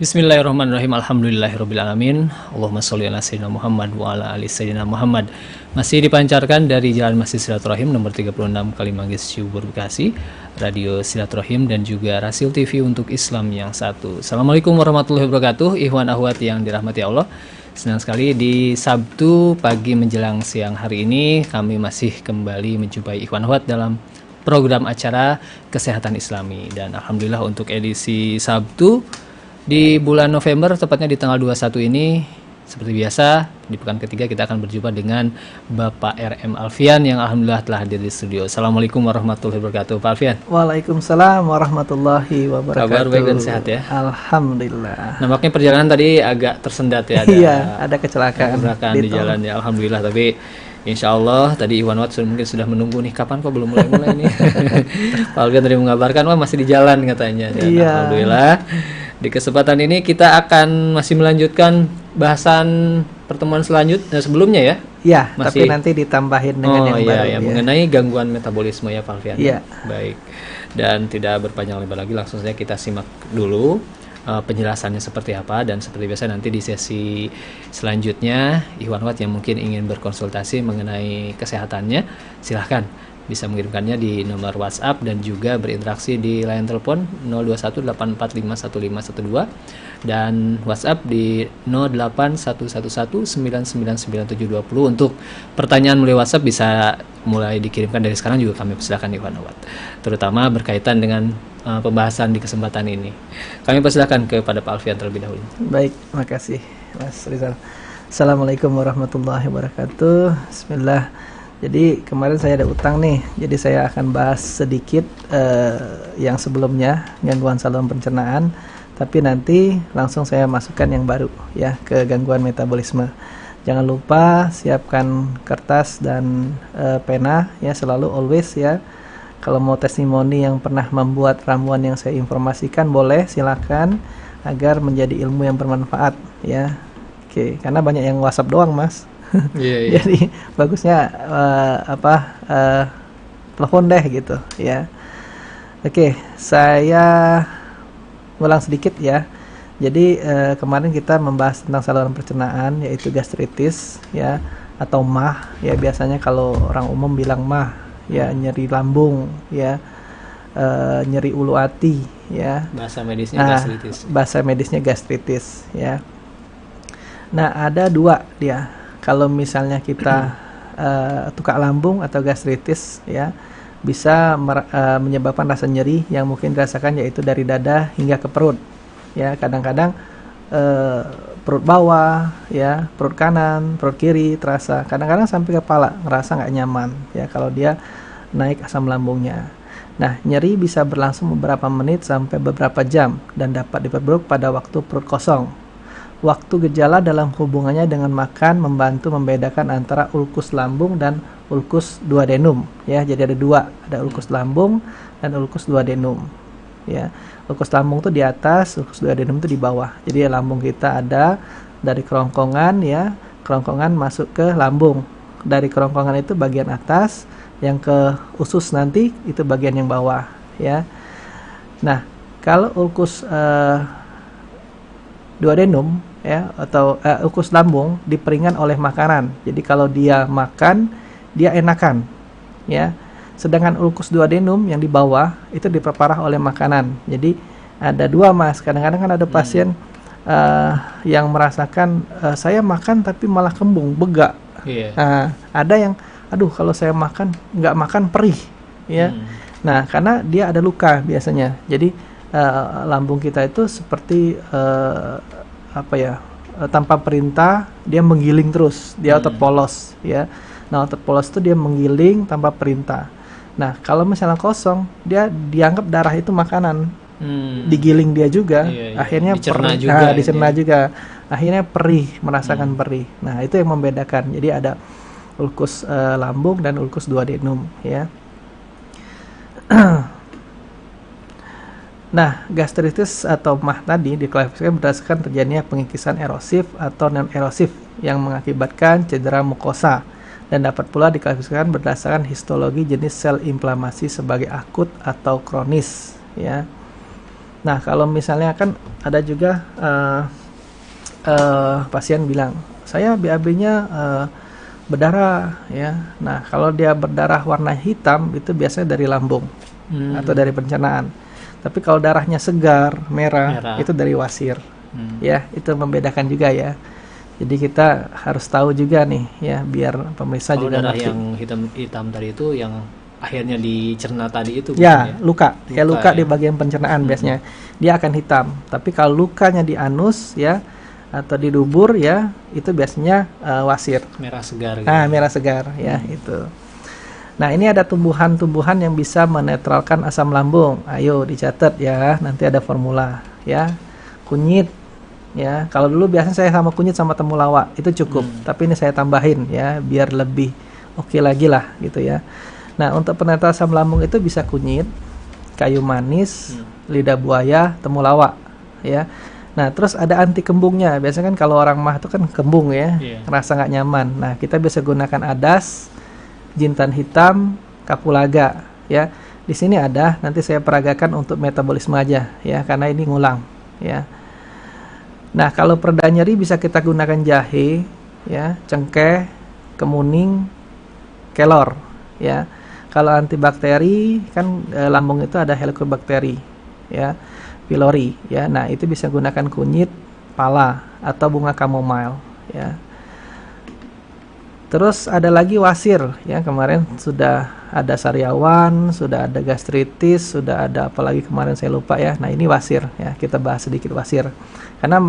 Bismillahirrahmanirrahim. Alhamdulillahirrabbilalamin. Allahumma sholli ala sayyidina Muhammad wa ala ali sayyidina Muhammad. Masih dipancarkan dari Jalan Masjid Silaturahim nomor 36 Kalimanggis Cibubur Bekasi, Radio Silaturahim dan juga Rasil TV untuk Islam yang satu. Assalamualaikum warahmatullahi wabarakatuh. Ikhwan akhwat yang dirahmati Allah. Senang sekali di Sabtu pagi menjelang siang hari ini kami masih kembali menjumpai ikhwan akhwat dalam program acara Kesehatan Islami, dan alhamdulillah untuk edisi Sabtu di bulan November, tepatnya di tanggal 21 ini, seperti biasa di pekan ketiga kita akan berjumpa dengan Bapak RM Alfian yang alhamdulillah telah hadir di studio. Assalamualaikum warahmatullahi wabarakatuh, Pak Alfian. Waalaikumsalam warahmatullahi wabarakatuh. Kabar baik dan sehat ya? Alhamdulillah. Nampaknya perjalanan tadi agak tersendat ya. Iya, ada kecelakaan di jalan ya, alhamdulillah. Tapi insya Allah tadi Iwan Wat mungkin sudah menunggu nih, kapan kok belum mulai nih. Pak Alfian tadi mengabarkan wah masih di jalan katanya. Dan iya. Alhamdulillah. Di kesempatan ini kita akan masih melanjutkan bahasan pertemuan selanjutnya sebelumnya ya. Iya, masih, tapi nanti ditambahin dengan yang baru ya. Mengenai gangguan metabolisme ya Pak Alfian. Iya. Baik. Dan tidak berpanjang lebar lagi, langsung saja kita simak dulu penjelasannya seperti apa, dan seperti biasa nanti di sesi selanjutnya Ikhwan Wat yang mungkin ingin berkonsultasi mengenai kesehatannya silahkan bisa mengirimkannya di nomor WhatsApp dan juga berinteraksi di line telepon 0218451512 dan WhatsApp di 08111999720. Untuk pertanyaan melalui WhatsApp bisa mulai dikirimkan dari sekarang juga, kami persilakan Ikhwan Wat, terutama berkaitan dengan pembahasan di kesempatan ini. Kami persilakan kepada Pak Alfian terlebih dahulu. Baik, makasih Mas Rizal. Assalamualaikum warahmatullahi wabarakatuh. Bismillah. Jadi kemarin saya ada utang nih, jadi saya akan bahas sedikit yang sebelumnya, gangguan saluran pencernaan, tapi nanti langsung saya masukkan yang baru ya, ke gangguan metabolisme. Jangan lupa siapkan kertas dan pena ya, selalu always ya. Kalau mau testimoni yang pernah membuat ramuan yang saya informasikan boleh, silakan, agar menjadi ilmu yang bermanfaat ya. Oke, karena banyak yang WhatsApp doang Mas. Yeah. Jadi bagusnya telepon deh gitu ya. Oke, saya ulang sedikit ya. Jadi kemarin kita membahas tentang saluran pencernaan, yaitu gastritis ya, atau MAH ya. Biasanya kalau orang umum bilang MAH ya, nyeri lambung ya, nyeri ulu hati ya. Bahasa medisnya gastritis. Bahasa medisnya gastritis ya. Nah, ada dua dia. Kalau misalnya kita tukak lambung atau gastritis ya, bisa menyebabkan rasa nyeri yang mungkin dirasakan, yaitu dari dada hingga ke perut ya. Kadang-kadang perut bawah ya, perut kanan, perut kiri terasa, kadang-kadang sampai kepala ngerasa nggak nyaman ya kalau dia naik asam lambungnya. Nah, nyeri bisa berlangsung beberapa menit sampai beberapa jam dan dapat diperburuk pada waktu perut kosong. Waktu gejala dalam hubungannya dengan makan membantu membedakan antara ulkus lambung dan ulkus duodenum ya. Jadi ada dua, ada ulkus lambung dan ulkus duodenum ya. Ulkus lambung itu di atas, ulkus duodenum itu di bawah. Jadi lambung kita ada dari kerongkongan ya, kerongkongan masuk ke lambung. Dari kerongkongan itu bagian atas, yang ke usus nanti itu bagian yang bawah ya. Nah, kalau ulkus duodenum ya, atau ulkus lambung diperingan oleh makanan. Jadi kalau dia makan, dia enakan ya. Sedangkan ulkus duodenum yang di bawah itu diperparah oleh makanan. Jadi ada dua Mas. Kadang-kadang kan ada pasien yang merasakan saya makan tapi malah kembung, begak. Ada yang aduh kalau saya makan, nggak makan perih ya. Nah, karena dia ada luka biasanya. Jadi lambung kita itu seperti tanpa perintah dia menggiling terus, dia otot polos ya. Nah, otot polos itu dia menggiling tanpa perintah. Nah, kalau misalnya kosong, dia dianggap darah itu makanan, digiling dia juga, akhirnya dicerna juga, akhirnya perih, merasakan perih. Nah, itu yang membedakan. Jadi ada ulkus lambung dan ulkus duodenum ya. Nah, gastritis atau MAH tadi diklasifikasikan berdasarkan terjadinya pengikisan erosif atau non-erosif yang mengakibatkan cedera mukosa, dan dapat pula diklasifikasikan berdasarkan histologi jenis sel inflamasi sebagai akut atau kronis ya. Nah, kalau misalnya kan ada juga pasien bilang, saya BAB-nya berdarah ya. Nah, kalau dia berdarah warna hitam itu biasanya dari lambung atau dari pencernaan. Tapi kalau darahnya segar, merah. Itu dari wasir. Ya, itu membedakan juga ya. Jadi kita harus tahu juga nih ya, biar pemirsa Kalau juga darah ngerti. yang hitam tadi itu yang akhirnya dicerna tadi itu Ya, bukan luka. Kayak luka ya? di bagian pencernaan biasanya. Dia akan hitam. Tapi kalau lukanya di anus ya atau di dubur ya, itu biasanya wasir. Merah segar gitu. Ah, merah segar ya, itu. Nah, ini ada tumbuhan-tumbuhan yang bisa menetralkan asam lambung. Ayo dicatat ya, nanti ada formula ya. Kunyit ya. Kalau dulu biasanya saya sama kunyit sama temulawak, itu cukup. Tapi ini saya tambahin ya, biar lebih oke lagi lah gitu ya. Nah, untuk penetral asam lambung itu bisa kunyit, kayu manis, lidah buaya, temulawak ya. Nah, terus ada anti kembungnya. Biasanya kan kalau orang mah itu kan kembung ya, ngerasa nggak nyaman. Nah, kita bisa gunakan adas, jintan hitam, kapulaga ya. Di sini ada, nanti saya peragakan untuk metabolisme aja ya, karena ini ngulang ya. Nah, kalau pereda nyeri bisa kita gunakan jahe ya, cengkeh, kemuning, kelor ya. Kalau antibakteri kan lambung itu ada helicobacter ya, pylori ya. Nah, itu bisa gunakan kunyit, pala atau bunga chamomile ya. Terus ada lagi wasir ya, kemarin sudah ada sariawan, sudah ada gastritis, sudah ada apalagi kemarin saya lupa ya. Nah, ini wasir ya, kita bahas sedikit wasir. Karena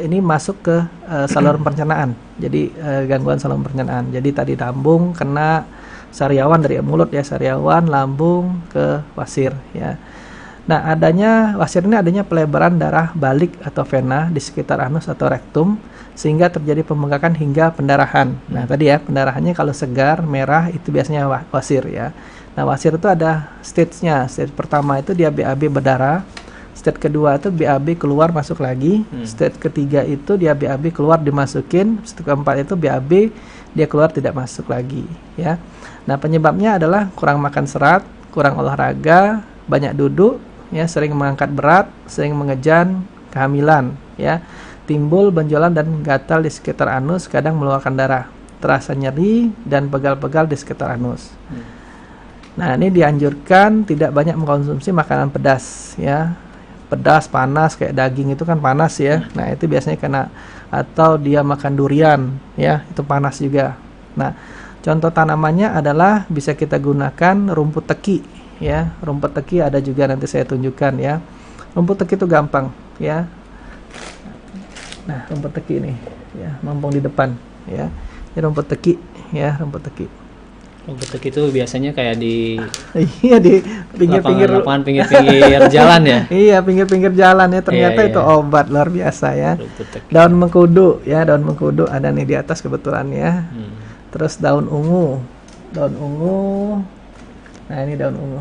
ini masuk ke saluran pencernaan. Jadi gangguan saluran pencernaan. Jadi tadi lambung kena sariawan dari mulut ya, sariawan, lambung ke wasir ya. Nah, wasir ini adanya pelebaran darah balik atau vena di sekitar anus atau rektum sehingga terjadi pembengkakan hingga pendarahan. Nah, tadi ya, pendarahannya kalau segar, merah itu biasanya wasir ya. Nah, wasir itu ada stage-nya. Stage pertama itu dia BAB berdarah. Stage kedua itu BAB keluar masuk lagi. Stage ketiga itu dia BAB keluar dimasukin. Stage keempat itu BAB dia keluar tidak masuk lagi ya. Nah, penyebabnya adalah kurang makan serat, kurang olahraga, banyak duduk ya, sering mengangkat berat, sering mengejan, kehamilan ya. Timbul benjolan dan gatal di sekitar anus, kadang mengeluarkan darah, terasa nyeri dan pegal-pegal di sekitar anus. Nah, ini dianjurkan tidak banyak mengkonsumsi makanan pedas ya. Pedas, panas, kayak daging itu kan panas ya. Nah, itu biasanya kena, atau dia makan durian ya, itu panas juga. Nah, contoh tanamannya adalah bisa kita gunakan rumput teki ya. Rumput teki ada juga, nanti saya tunjukkan ya. Rumput teki itu gampang ya. Nah, rumput teki ini ya, mampung di depan ya. Ini rumput teki ya, rumput teki. Rumput teki itu biasanya kayak di iya, di pinggir-pinggir lapangan pinggir-pinggir jalan ya. Iya, pinggir-pinggir jalan ya. Ternyata itu obat luar biasa ya. Daun mengkudu ya, daun mengkudu ada nih di atas kebetulan ya. Terus daun ungu. Daun ungu. Nah, ini daun ungu.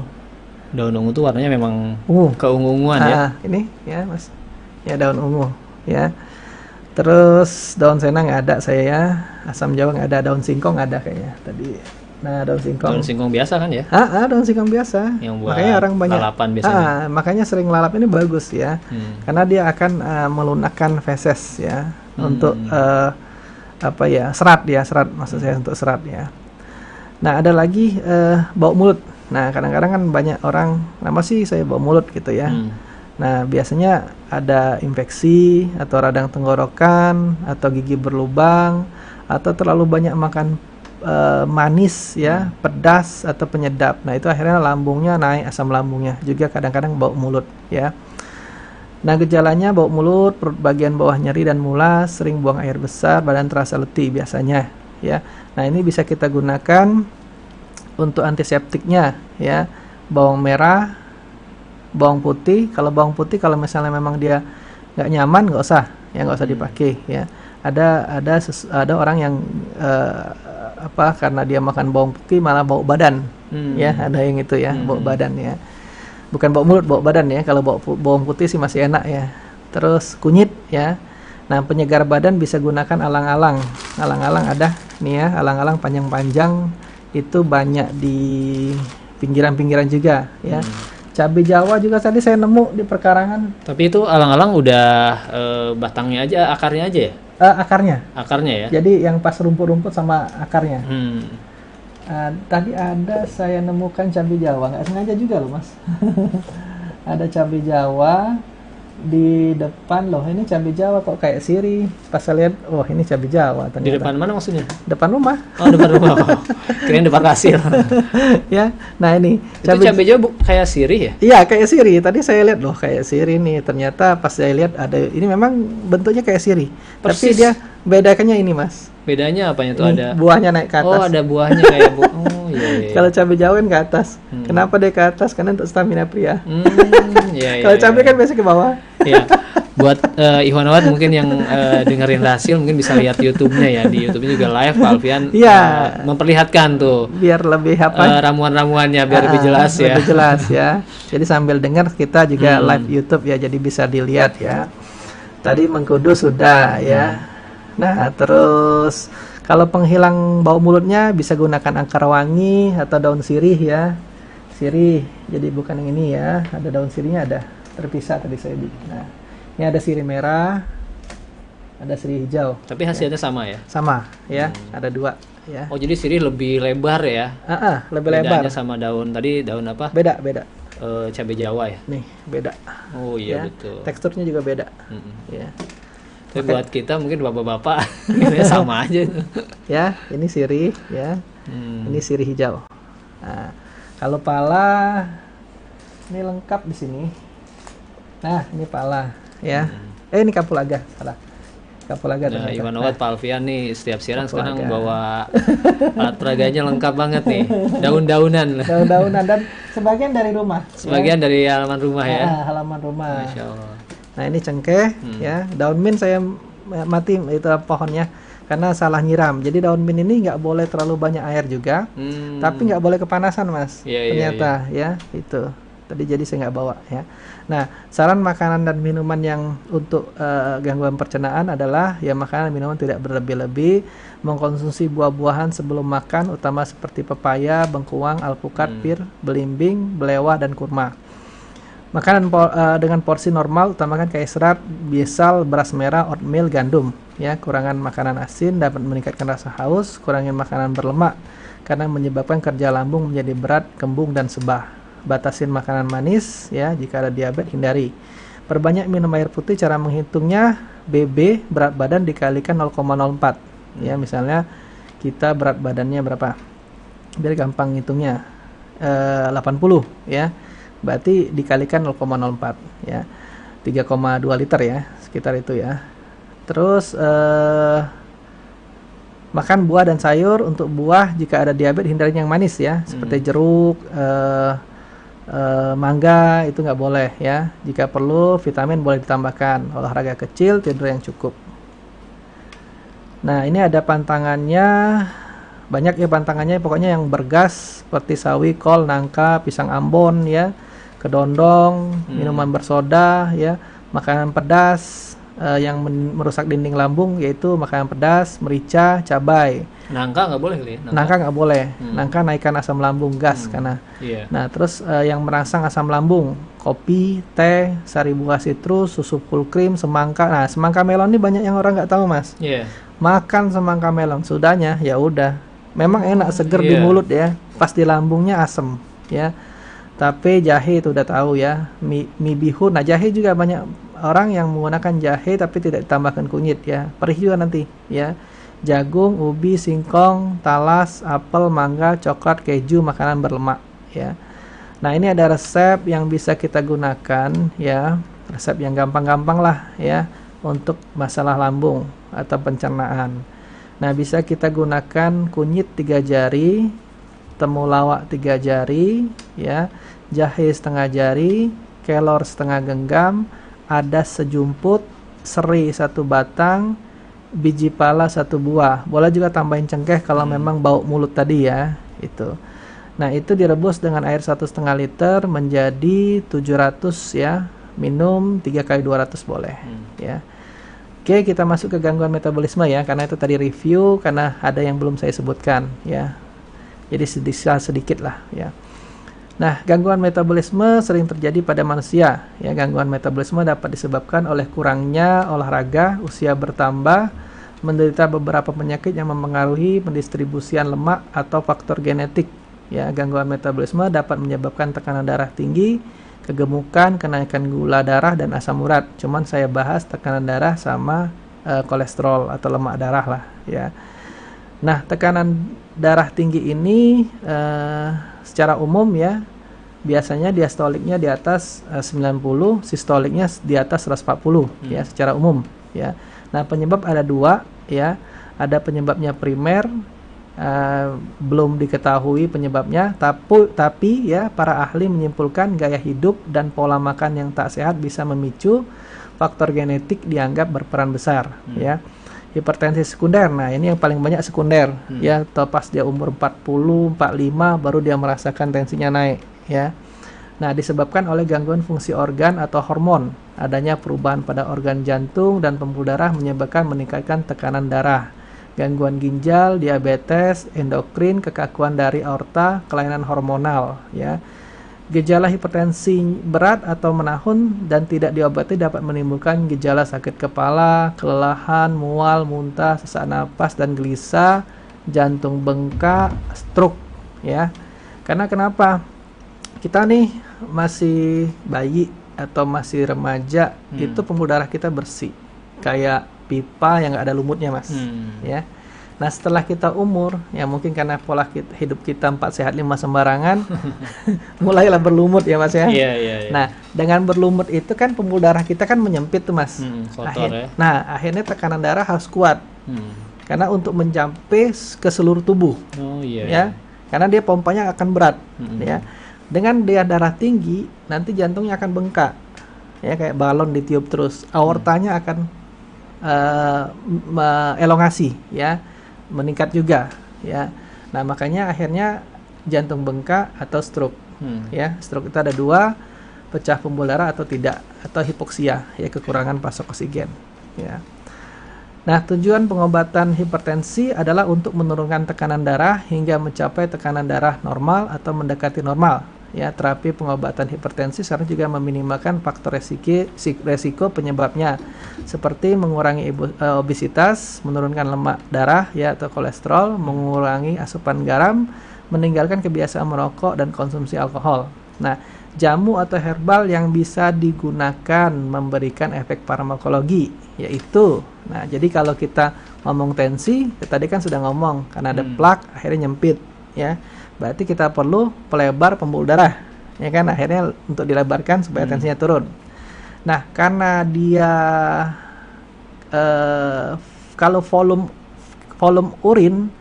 Daun ungu tuh warnanya memang ungu, keungu-unguan ya. Ini ya, Mas. Ya, daun ungu ya. Terus daun senang nggak ada saya ya. Asam jawa nggak ada, daun singkong ada kayaknya tadi. Nah, daun singkong. Daun singkong biasa kan ya? Daun singkong biasa. Yang buat makanya orang banyak lalapan biasanya. Makanya sering lalap ini bagus ya. Karena dia akan melunakkan feses ya, untuk apa ya, serat ya, serat maksud saya, untuk serat ya. Nah, ada lagi bau mulut. Nah, kadang-kadang kan banyak orang, nama sih saya bau mulut gitu ya. Nah, biasanya ada infeksi atau radang tenggorokan atau gigi berlubang atau terlalu banyak makan manis ya, pedas atau penyedap. Nah, itu akhirnya lambungnya naik, asam lambungnya juga kadang-kadang bau mulut ya. Nah, gejalanya bau mulut, perut bagian bawah nyeri dan mulas, sering buang air besar, badan terasa letih biasanya ya. Nah, ini bisa kita gunakan untuk antiseptiknya ya. Bawang merah, bawang putih. Kalau bawang putih, kalau misalnya memang dia nggak nyaman, nggak usah dipakai ya. Ada orang yang karena dia makan bawang putih malah bau badan ya, ada yang itu ya, bau badan ya, bukan bau mulut, bau badan ya. Kalau bawang putih sih masih enak ya. Terus kunyit ya. Nah, penyegar badan bisa gunakan alang-alang ada nih ya, alang-alang panjang-panjang itu banyak di pinggiran-pinggiran juga ya. Cabai Jawa juga tadi saya nemu di perkarangan. Tapi itu alang-alang udah batangnya aja, akarnya aja ya? Akarnya. Akarnya ya? Jadi yang pas rumput-rumput sama akarnya. Hmm. Tadi ada saya nemukan cabai Jawa, nggak sengaja juga loh mas. Ada cabai Jawa di depan loh. Ini cabai Jawa kok kayak sirih. Pas saya lihat, oh ini cabai Jawa ternyata. Di depan mana maksudnya? Depan rumah. Oh, depan rumah. Oh, kirain depan hasil. Ya, nah ini Itu cabai Jawa kayak sirih ya? Iya kayak sirih. Tadi saya lihat loh kayak sirih nih. Ternyata pas saya lihat ada ini memang bentuknya kayak sirih. Tapi Persis. dia bedakannya ini mas. Bedanya apanya tuh Ini ada? buahnya naik ke atas. Oh, ada buahnya kayak oh iya. Kalau cabai Jawa kan ke atas. Kenapa dia ke atas? Karena untuk stamina pria. Iya. Kalau cabai kan biasa ke bawah. Iya. Buat Ihwanawat mungkin yang dengerin hasil mungkin bisa lihat YouTube-nya ya. Di YouTube-nya juga live Pak Alfian memperlihatkan tuh biar lebih apa? Ramuan-ramuannya biar lebih jelas ya. Lebih jelas ya. Jadi sambil dengar kita juga live YouTube ya. Jadi bisa dilihat ya. Tadi mengkudu sudah ya. Nah, terus kalau penghilang bau mulutnya bisa gunakan angkar wangi atau daun sirih ya. Sirih. Jadi bukan yang ini ya. Ada daun sirihnya ada. Terpisah tadi saya bikin. Nah, ini ada sirih merah, ada sirih hijau. Tapi hasilnya sama ya? Sama ya, ada dua ya. Oh, jadi sirih lebih lebar ya? Lebih lebar. Bedanya sama daun tadi, daun apa? Beda. Cabai Jawa ya? Nih, beda. Oh iya ya. betul. Teksturnya juga beda. Ya. Tapi buat kita mungkin bapak-bapak ini sama aja. Ya, ini sirih ya. Ini sirih hijau. Nah, kalau pala ini lengkap di sini. Nah, ini pala ya. Ini kapulaga, salah. Kapulaga. Nah, Ihwanawat Pak Alfian nih setiap siaran sekarang bawa alat peraganya lengkap banget nih. Daun-daunan. Daun-daunan dan sebagian dari rumah. Sebagian dari halaman rumah ya. Halaman rumah. Masya Allah. Nah, ini cengkeh ya. Daun mint saya mati itu pohonnya karena salah nyiram. Jadi daun mint ini nggak boleh terlalu banyak air juga. Tapi nggak boleh kepanasan, Mas. Ternyata ya, itu. Tadi jadi saya nggak bawa ya. Nah, saran makanan dan minuman yang untuk gangguan pencernaan adalah ya makanan dan minuman tidak berlebih-lebih, mengkonsumsi buah-buahan sebelum makan, utama seperti pepaya, bengkuang, alpukat, pir, belimbing, belewah, dan kurma. Makanan dengan porsi normal, utamakan kayak serat, biasal, beras merah, oatmeal, gandum. Ya, kurangan makanan asin dapat meningkatkan rasa haus, kurangin makanan berlemak karena menyebabkan kerja lambung menjadi berat, kembung, dan sebah. Batasin makanan manis ya, jika ada diabetes hindari. Perbanyak minum air putih. Cara menghitungnya BB berat badan dikalikan 0,04 ya. Misalnya kita berat badannya berapa, biar gampang hitungnya 80 ya, berarti dikalikan 0,04 ya, 3,2 liter ya, sekitar itu ya. Terus makan buah dan sayur. Untuk buah jika ada diabetes hindari yang manis ya, seperti jeruk, mangga itu nggak boleh ya. Jika perlu vitamin boleh ditambahkan. Olahraga kecil, tidur yang cukup. Nah, ini ada pantangannya, banyak ya pantangannya. Pokoknya yang bergas seperti sawi, kol, nangka, pisang Ambon ya, kedondong, minuman bersoda ya, makanan pedas yang merusak dinding lambung, yaitu makanan pedas, merica, cabai. Nangka nggak boleh kali ya? Nangka nggak boleh. Nangka naikkan asam lambung, gas karena. Nah, terus yang merangsang asam lambung, kopi, teh, sari buah sitrus, susu full cream, semangka. Nah, semangka melon ini banyak yang orang nggak tahu, Mas. Makan semangka melon, sudahnya ya udah. Memang enak, seger di mulut ya. Pas di lambungnya asam ya. Tapi jahe itu udah tahu ya. Mie bihun. Nah, jahe juga banyak orang yang menggunakan jahe tapi tidak ditambahkan kunyit ya. Perih juga nanti ya. Jagung, ubi, singkong, talas, apel, mangga, coklat, keju, makanan berlemak ya. Nah, ini ada resep yang bisa kita gunakan ya. Resep yang gampang-gampang lah ya untuk masalah lambung atau pencernaan. Nah, bisa kita gunakan kunyit 3 jari, temulawak 3 jari ya, jahe setengah jari, kelor setengah genggam, adas sejumput, seri 1 batang, biji pala 1 buah. Boleh juga tambahin cengkeh kalau memang bau mulut tadi ya, itu. Nah, itu direbus dengan air 1,5 liter menjadi 700 ya. Minum 3 kali 200 boleh ya. Oke, kita masuk ke gangguan metabolisme ya, karena itu tadi review, karena ada yang belum saya sebutkan ya. Jadi sedikit lah ya. Nah, gangguan metabolisme sering terjadi pada manusia. Ya, gangguan metabolisme dapat disebabkan oleh kurangnya olahraga, usia bertambah, menderita beberapa penyakit yang mempengaruhi pendistribusian lemak atau faktor genetik. Ya, gangguan metabolisme dapat menyebabkan tekanan darah tinggi, kegemukan, kenaikan gula darah dan asam urat. Cuman saya bahas tekanan darah sama kolesterol atau lemak darah lah, ya. Nah, tekanan darah tinggi ini secara umum ya, biasanya diastoliknya di atas 90, sistoliknya di atas 140 ya secara umum ya. Nah, penyebab ada dua ya. Ada penyebabnya primer, belum diketahui penyebabnya, tapi ya para ahli menyimpulkan gaya hidup dan pola makan yang tak sehat bisa memicu, faktor genetik dianggap berperan besar ya. Hipertensi sekunder, nah ini yang paling banyak sekunder ya, atau pas dia umur 40, 45 baru dia merasakan tensinya naik ya. Nah, disebabkan oleh gangguan fungsi organ atau hormon, adanya perubahan pada organ jantung dan pembuluh darah menyebabkan meningkatkan tekanan darah, gangguan ginjal, diabetes, endokrin, kekakuan dari aorta, kelainan hormonal ya. Gejala hipertensi berat atau menahun dan tidak diobati dapat menimbulkan gejala sakit kepala, kelelahan, mual, muntah, sesak napas dan gelisah, jantung bengkak, stroke ya. Karena kenapa? Kita nih masih bayi atau masih remaja, itu pembuluh darah kita bersih. Kayak pipa yang nggak ada lumutnya, Mas. Ya. Nah, setelah kita umur, ya mungkin karena pola hidup kita 4 sehat 5 sembarangan, mulailah berlumut ya, Mas ya. Iya. Nah, dengan berlumut itu kan pembuluh darah kita kan menyempit tuh, Mas. Kotor ya. Nah, akhirnya tekanan darah harus kuat. Karena untuk mencapai ke seluruh tubuh. Oh iya. Ya. Karena dia pompanya akan berat, ya. Dengan dia darah tinggi, nanti jantungnya akan bengkak. Ya, kayak balon ditiup terus. Aortanya akan elongasi, ya. Meningkat juga ya. Nah, makanya akhirnya jantung bengkak atau stroke ya. Stroke itu ada dua, pecah pembuluh darah atau tidak, atau hipoksia ya, kekurangan pasok oksigen ya. Nah, tujuan pengobatan hipertensi adalah untuk menurunkan tekanan darah hingga mencapai tekanan darah normal atau mendekati normal ya. Terapi pengobatan hipertensi sekarang juga meminimalkan faktor resiko penyebabnya, seperti mengurangi obesitas, menurunkan lemak darah ya atau kolesterol, mengurangi asupan garam, meninggalkan kebiasaan merokok dan konsumsi alkohol. Nah, jamu atau herbal yang bisa digunakan memberikan efek farmakologi yaitu, nah jadi kalau kita ngomong tensi, tadi kan sudah ngomong karena ada plak akhirnya nyempit ya. Berarti kita perlu pelebar pembuluh darah, ya kan? Akhirnya untuk dilebarkan supaya tensinya turun. Nah, karena dia kalau volume urin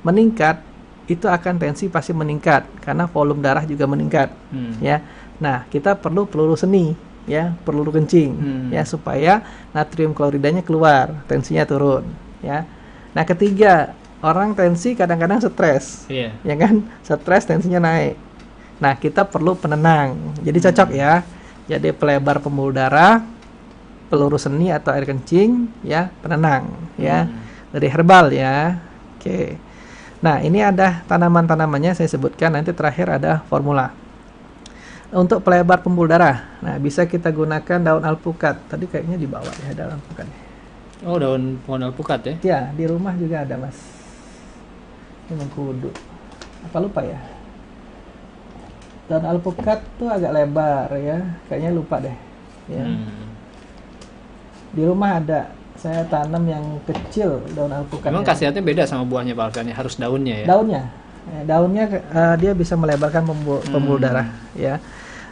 meningkat, itu akan tensi pasti meningkat karena volume darah juga meningkat, ya. Nah, kita perlu peluru seni, ya, peluru kencing, ya, supaya natrium kloridanya keluar, tensinya turun, ya. Nah, ketiga, orang tensi kadang-kadang stres, ya kan? Stres tensinya naik. Nah, kita perlu penenang. Jadi cocok ya. Jadi pelebar pembuluh darah, peluru seni atau air kencing, ya, penenang, ya. Dari herbal ya. Oke. Nah, ini ada tanaman-tanamannya saya sebutkan. Nanti terakhir ada formula. Untuk pelebar pembuluh darah, nah bisa kita gunakan daun alpukat. Tadi kayaknya di bawah ya daun alpukat. Oh, daun pohon alpukat ya? Ya, di rumah juga ada, Mas. Ini mengkudu. Apa lupa ya? Daun alpukat tuh agak lebar ya. Kayaknya lupa deh. Ya. Di rumah ada. Saya tanam yang kecil daun alpukat. Memang khasiatnya beda sama buahnya Pak Alfian, harus daunnya ya? Daunnya. Daunnya dia bisa melebarkan pembuluh darah ya.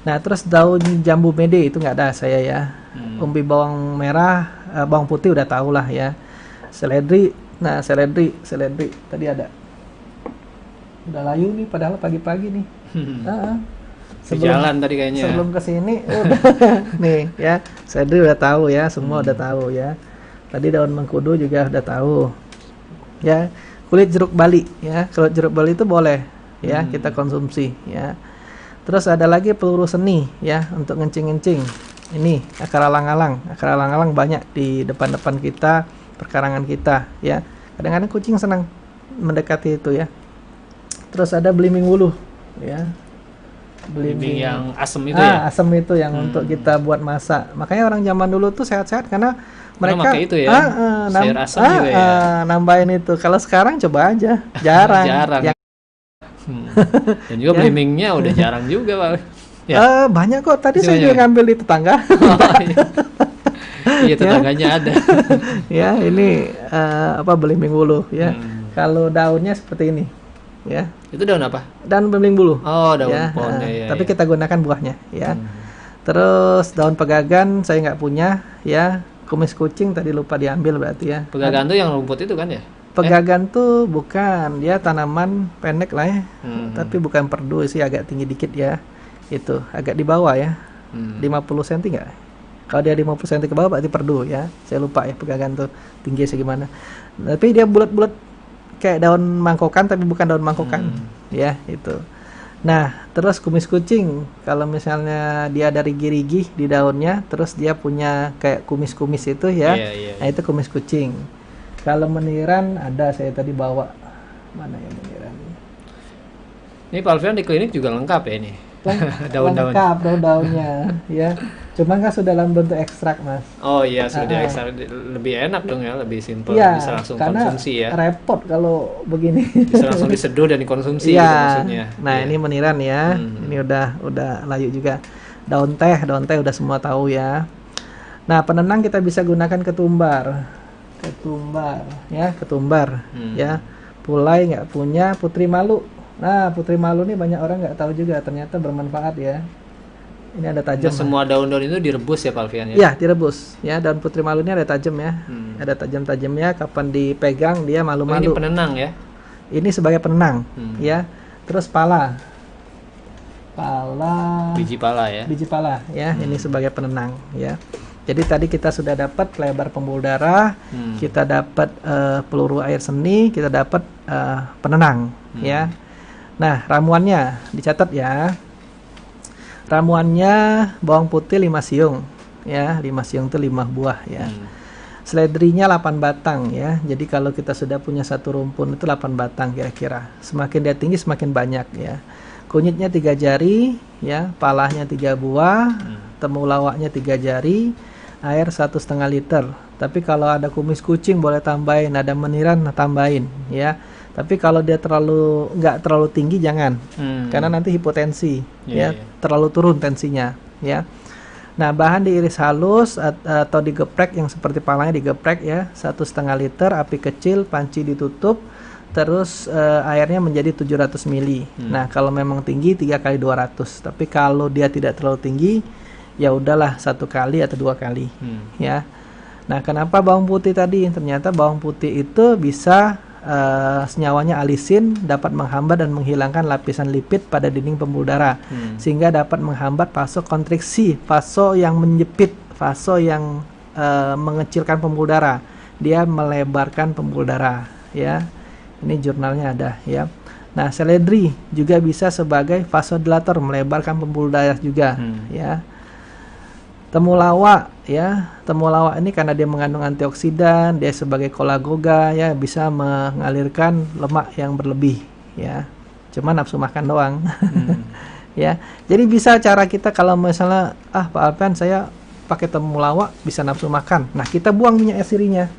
Nah, terus daun jambu mede itu nggak ada saya ya. Umbi bawang merah, bawang putih udah tahu lah ya. Seledri, nah seledri tadi ada. Udah layu nih padahal pagi-pagi nih. Jalan tadi kayaknya. Sebelum kesini udah nih ya. Seledri udah tahu ya, semua udah tahu ya. Tadi daun mengkudu juga udah tahu. Ya, kulit jeruk bali ya. Kulit jeruk bali itu boleh ya kita konsumsi ya. Terus ada lagi peluru seni ya untuk ngencing-ngencing. Ini akar alang-alang. Akar alang-alang banyak di depan-depan kita, perkarangan kita ya. Kadang-kadang kucing senang mendekati itu ya. Terus ada belimbing wuluh ya. Belimbing yang asem itu ya? Asem itu yang untuk kita buat masak. Makanya orang zaman dulu tuh sehat-sehat karena mereka pakai itu ya, sayur asam juga ya. Nambahin itu. Kalau sekarang coba aja, jarang. Jarang. Dan juga belimbingnya udah jarang juga, Pak. Ya. Banyak kok. Tadi saya juga ngambil di tetangga. Iya, tetangganya ada. Ya, ini belimbing bulu ya. Kalau daunnya seperti ini. Ya. Itu daun apa? Daun belimbing bulu. Oh, daun pohon ya. Tapi kita gunakan buahnya ya. Terus daun pegagan saya nggak punya ya. Kumis kucing tadi lupa diambil berarti ya. Pegagan tuh yang rumput itu kan ya? Pegagan tuh bukan, dia tanaman pendek lah ya. Tapi bukan perdu sih, agak tinggi dikit ya. Itu agak di bawah ya. 50 cm nggak? Kalau dia 50 cm ke bawah berarti perdu ya. Saya lupa ya pegagan tuh tinggi segimana. Tapi dia bulat-bulat kayak daun mangkokan tapi bukan daun mangkokan. Ya, itu. Nah, terus kumis kucing, kalau misalnya dia ada rigi-rigi di daunnya, terus dia punya kayak kumis-kumis itu ya, nah itu kumis kucing. Kalau meniran ada, saya tadi bawa, mana ya meniran? Ini Pak Alfian di klinik juga lengkap ya ini? Daun-daun. Lengkap daun-daunnya ya. Cuman kan sudah dalam bentuk ekstrak, Mas. Oh iya, sudah ekstrak, lebih enak dong ya, lebih simpel, ya, bisa langsung karena konsumsi ya. Repot kalau begini. Bisa langsung diseduh dan dikonsumsi gitu maksudnya. Nah, ini meniran ya. Ini udah layu juga. Daun teh udah semua tahu ya. Nah, penenang kita bisa gunakan ketumbar. Ketumbar ya. Pulai nggak punya, putri malu. Nah, putri malu nih banyak orang nggak tahu juga, ternyata bermanfaat ya. Ini ada tajam. Semua daun-daun itu direbus ya Pak Alfian ya? Iya, direbus. Ya, daun putri malu ini ada tajam ya. Ada tajam-tajamnya, kapan dipegang dia malu-malu. Ini penenang ya? Ini sebagai penenang ya. Terus pala. Biji pala ya? Biji pala ya, ini sebagai penenang ya. Jadi tadi kita sudah dapat lebar pembuluh darah, kita dapat peluru air seni, kita dapat penenang ya. Nah, ramuannya dicatat ya. Ramuannya bawang putih 5 siung ya, 5 siung itu 5 buah ya. Seledrinya 8 batang ya. Jadi kalau kita sudah punya satu rumpun itu 8 batang kira-kira. Semakin dia tinggi semakin banyak ya. Kunyitnya 3 jari ya, palanya 3 buah, temulawaknya 3 jari, air 1,5 liter. Tapi kalau ada kumis kucing boleh tambahin, ada meniran tambahin ya. Tapi kalau dia nggak terlalu tinggi jangan, karena nanti hipotensi, terlalu turun tensinya, ya. Nah, bahan diiris halus atau digeprek yang seperti palanya digeprek ya, 1,5 liter, api kecil, panci ditutup, terus airnya menjadi 700 ml. Nah, kalau memang tinggi 3 kali 200, tapi kalau dia tidak terlalu tinggi, ya udahlah 1 kali atau 2 kali, ya. Nah, kenapa bawang putih tadi? Ternyata bawang putih itu bisa senyawanya alisin, dapat menghambat dan menghilangkan lapisan lipid pada dinding pembuluh darah, sehingga dapat menghambat vasokonstriksi, vaso yang menjepit, vaso yang mengecilkan pembuluh darah, dia melebarkan pembuluh darah, ya. Ini jurnalnya ada, ya. Nah, seledri juga bisa sebagai vasodilator, melebarkan pembuluh darah juga, ya. Temulawak ya, temulawak ini karena dia mengandung antioksidan, dia sebagai kolagoga ya, bisa mengalirkan lemak yang berlebih ya. Cuma nafsu makan doang. Ya. Jadi bisa cara kita kalau misalnya Pak Alfian saya pakai temulawak bisa nafsu makan. Nah, kita buang minyak asirinya.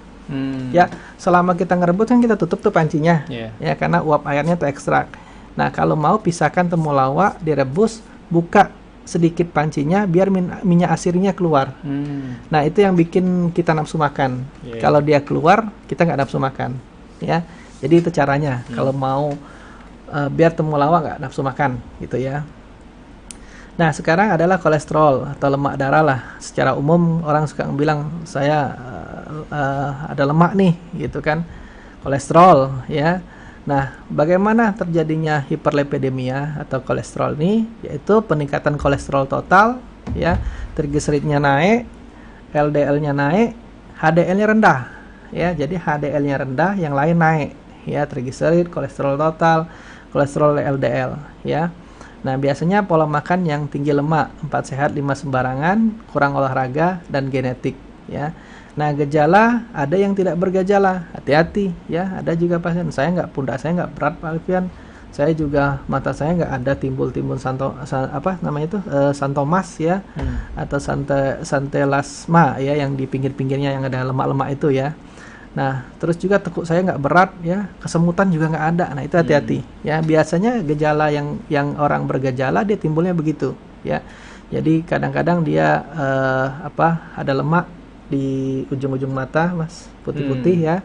Ya, selama kita ngerebus kan kita tutup tuh pancinya. Ya, karena uap airnya tuh ekstrak. Nah, kalau mau pisahkan temulawak, direbus, buka sedikit pancinya biar minyak asirnya keluar. Nah, itu yang bikin kita nafsu makan. Kalau dia keluar, kita nggak nafsu makan. Ya, jadi itu caranya. Kalau mau biar temulawak nggak nafsu makan, gitu ya. Nah, sekarang adalah kolesterol atau lemak darah lah. Secara umum orang suka bilang saya ada lemak nih, gitu kan. Kolesterol, ya. Nah, bagaimana terjadinya hiperlipidemia atau kolesterol ini? Yaitu peningkatan kolesterol total, ya, trigliseridnya naik, LDL-nya naik, HDL-nya rendah, ya. Jadi HDL-nya rendah, yang lain naik, ya, trigliserid, kolesterol total, kolesterol LDL, ya. Nah, biasanya pola makan yang tinggi lemak, 4 sehat, 5 sembarangan, kurang olahraga dan genetik, ya. Nah, gejala ada yang tidak bergejala, hati-hati ya. Ada juga pasien pundak saya nggak berat Pak Alfian, Saya juga mata saya nggak ada timbul-timbul apa namanya itu santomas ya, atau santelasma ya, yang di pinggir-pinggirnya yang ada lemak-lemak itu ya. Nah, terus juga tekuk saya nggak berat ya, kesemutan juga nggak ada. Nah, itu hati-hati ya. Biasanya gejala yang orang bergejala dia timbulnya begitu ya. Jadi kadang-kadang dia ada lemak di ujung-ujung mata, Mas, putih-putih ya,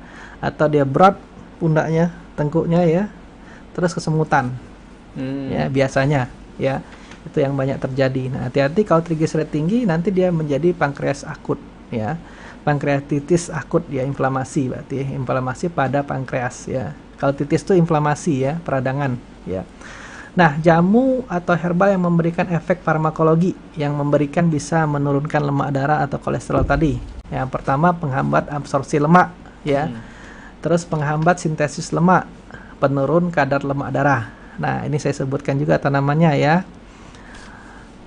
atau dia berat pundaknya, tengkuknya ya, terus kesemutan ya biasanya ya, itu yang banyak terjadi. Nah, hati-hati kalau trigliserid tinggi nanti dia menjadi pankreas akut ya, pankreatitis akut ya, inflamasi berarti inflamasi pada pankreas ya. Kalau titis itu inflamasi ya, peradangan ya. Nah, jamu atau herbal yang memberikan efek farmakologi yang memberikan bisa menurunkan lemak darah atau kolesterol tadi. Yang pertama, penghambat absorpsi lemak ya. Terus penghambat sintesis lemak, penurun kadar lemak darah. Nah, ini saya sebutkan juga tanamannya ya.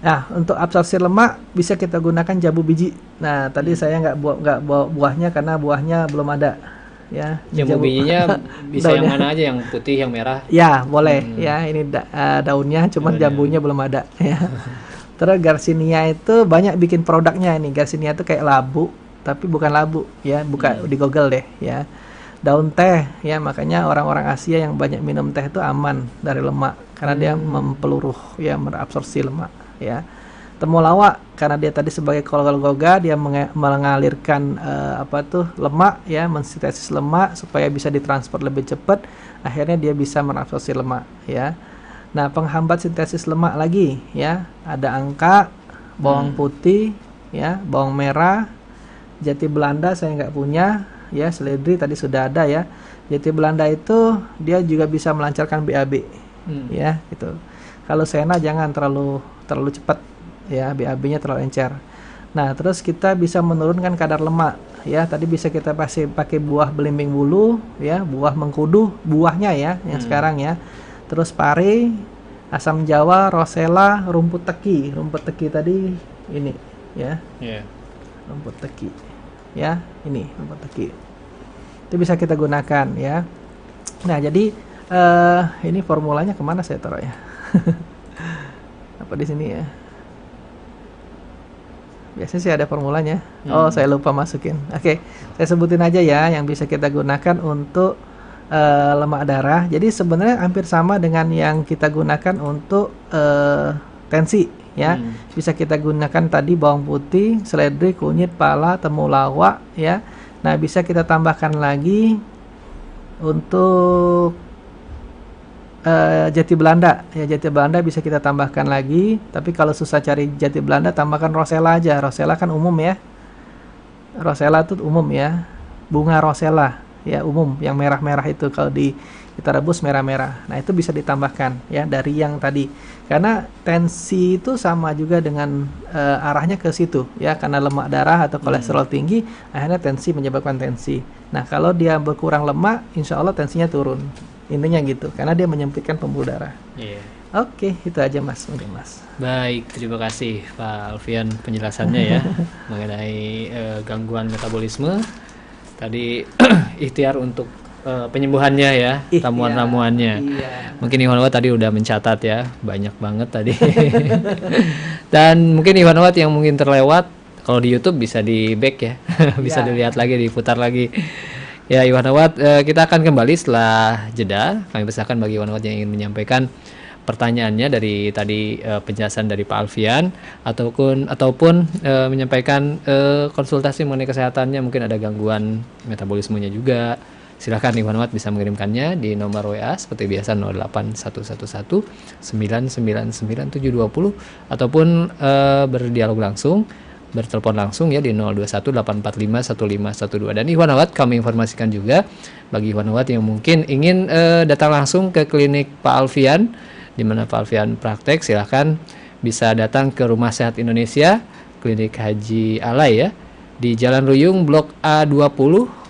Nah, untuk absorpsi lemak bisa kita gunakan jambu biji. Nah, tadi saya nggak bawa buahnya karena buahnya belum ada ya. Jambu bijinya bisa yang mana aja, yang putih, yang merah? Ya, boleh ya. Ini daunnya, cuman jambunya belum ada ya. Terus Garcinia itu banyak bikin produknya ini. Garcinia itu kayak labu, tapi bukan labu ya. Buka di Google deh ya. Daun teh ya, makanya orang-orang Asia yang banyak minum teh itu aman dari lemak karena dia mempeluruh ya, merabsorpsi lemak ya. Temulawak karena dia tadi sebagai glukosa, dia mengalirkan lemak ya, mensintesis lemak supaya bisa ditransport lebih cepat, akhirnya dia bisa merabsorpsi lemak ya. Nah, penghambat sintesis lemak lagi ya, ada angka, bawang putih ya, bawang merah, jati Belanda saya nggak punya ya, seledri tadi sudah ada ya. Jati Belanda itu dia juga bisa melancarkan BAB ya gitu. Kalau sena jangan terlalu cepat ya, BAB-nya terlalu encer. Nah, terus kita bisa menurunkan kadar lemak ya. Tadi bisa kita pakai buah belimbing bulu ya, buah mengkudu, buahnya ya yang sekarang ya. Terus pare, asam jawa, rosella, rumput teki. Rumput teki tadi ini ya. Rumput teki. Ya, ini rumput teki. Itu bisa kita gunakan ya. Nah, jadi ini formulanya kemana saya taruh ya? Apa di sini ya? Biasanya sih ada formulanya. Oh, saya lupa masukin. Oke, saya sebutin aja ya yang bisa kita gunakan untuk lemak darah. Jadi sebenarnya hampir sama dengan yang kita gunakan untuk tensi ya. Bisa kita gunakan tadi bawang putih, seledri, kunyit, pala, temulawak ya. Nah, bisa kita tambahkan lagi untuk jati Belanda ya. Jati Belanda bisa kita tambahkan lagi, tapi kalau susah cari jati Belanda tambahkan rosella aja. Rosella kan umum ya, rosella itu umum ya, bunga rosella ya, umum yang merah-merah itu, kalau kita rebus merah-merah. Nah, itu bisa ditambahkan ya dari yang tadi, karena tensi itu sama juga dengan arahnya ke situ ya, karena lemak darah atau kolesterol tinggi akhirnya tensi, menyebabkan tensi. Nah, kalau dia berkurang lemak, insya Allah tensinya turun. Intinya gitu, karena dia menyempitkan pembuluh darah. Oke, itu aja Mas. Baik, terima kasih Pak Alfian penjelasannya ya mengenai gangguan metabolisme. Tadi ikhtiar untuk penyembuhannya ya, ramuan-ramuannya. Mungkin Iwan Wat tadi udah mencatat ya, banyak banget tadi. Dan mungkin Iwan Wat yang mungkin terlewat, kalau di YouTube bisa di back ya, bisa dilihat lagi, diputar lagi. Ya, Iwan Wat, kita akan kembali setelah jeda. Kami persilakan bagi Iwan Wat yang ingin menyampaikan pertanyaannya dari tadi penjelasan dari Pak Alfian, ataupun menyampaikan konsultasi mengenai kesehatannya, mungkin ada gangguan metabolismenya juga. Silakan Iwan Wat bisa mengirimkannya di nomor WA seperti biasa 08111 999 720, ataupun berdialog langsung, bertelepon langsung ya di 0218451512. Dan Iwan Wat kami informasikan juga bagi Iwan Wat yang mungkin ingin datang langsung ke klinik Pak Alfian, di mana Pak Alfian praktek, silahkan bisa datang ke Rumah Sehat Indonesia, Klinik Haji Alai ya, di Jalan Ruyung Blok A20.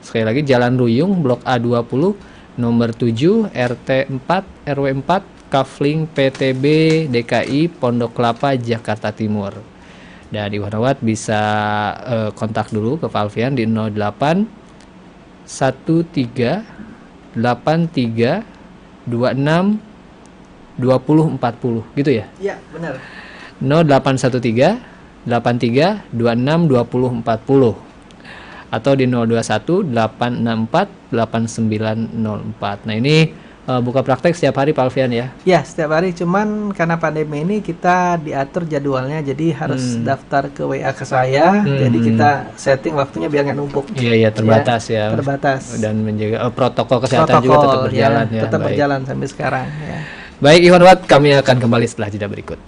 Sekali lagi Jalan Ruyung Blok A20 nomor 7 RT 4 RW 4 Kafling PTB DKI Pondok Kelapa Jakarta Timur. Dan Iwan Wat bisa kontak dulu ke Pak Alfian di 08 13 83 26 20 40 gitu ya. Iya, benar. 0813 83 26 20 40 atau di 021 864 8904. Nah, ini buka praktek setiap hari Pak Alfian ya? Ya, setiap hari. Cuman karena pandemi ini kita diatur jadwalnya, jadi harus daftar ke WA ke saya. Jadi kita setting waktunya biar nggak numpuk. Iya, terbatas ya. Terbatas. Dan menjaga protokol kesehatan juga tetap berjalan ya. Tetap berjalan sampai sekarang ya. Baik, Iwan Wat, kami akan kembali setelah jeda berikut.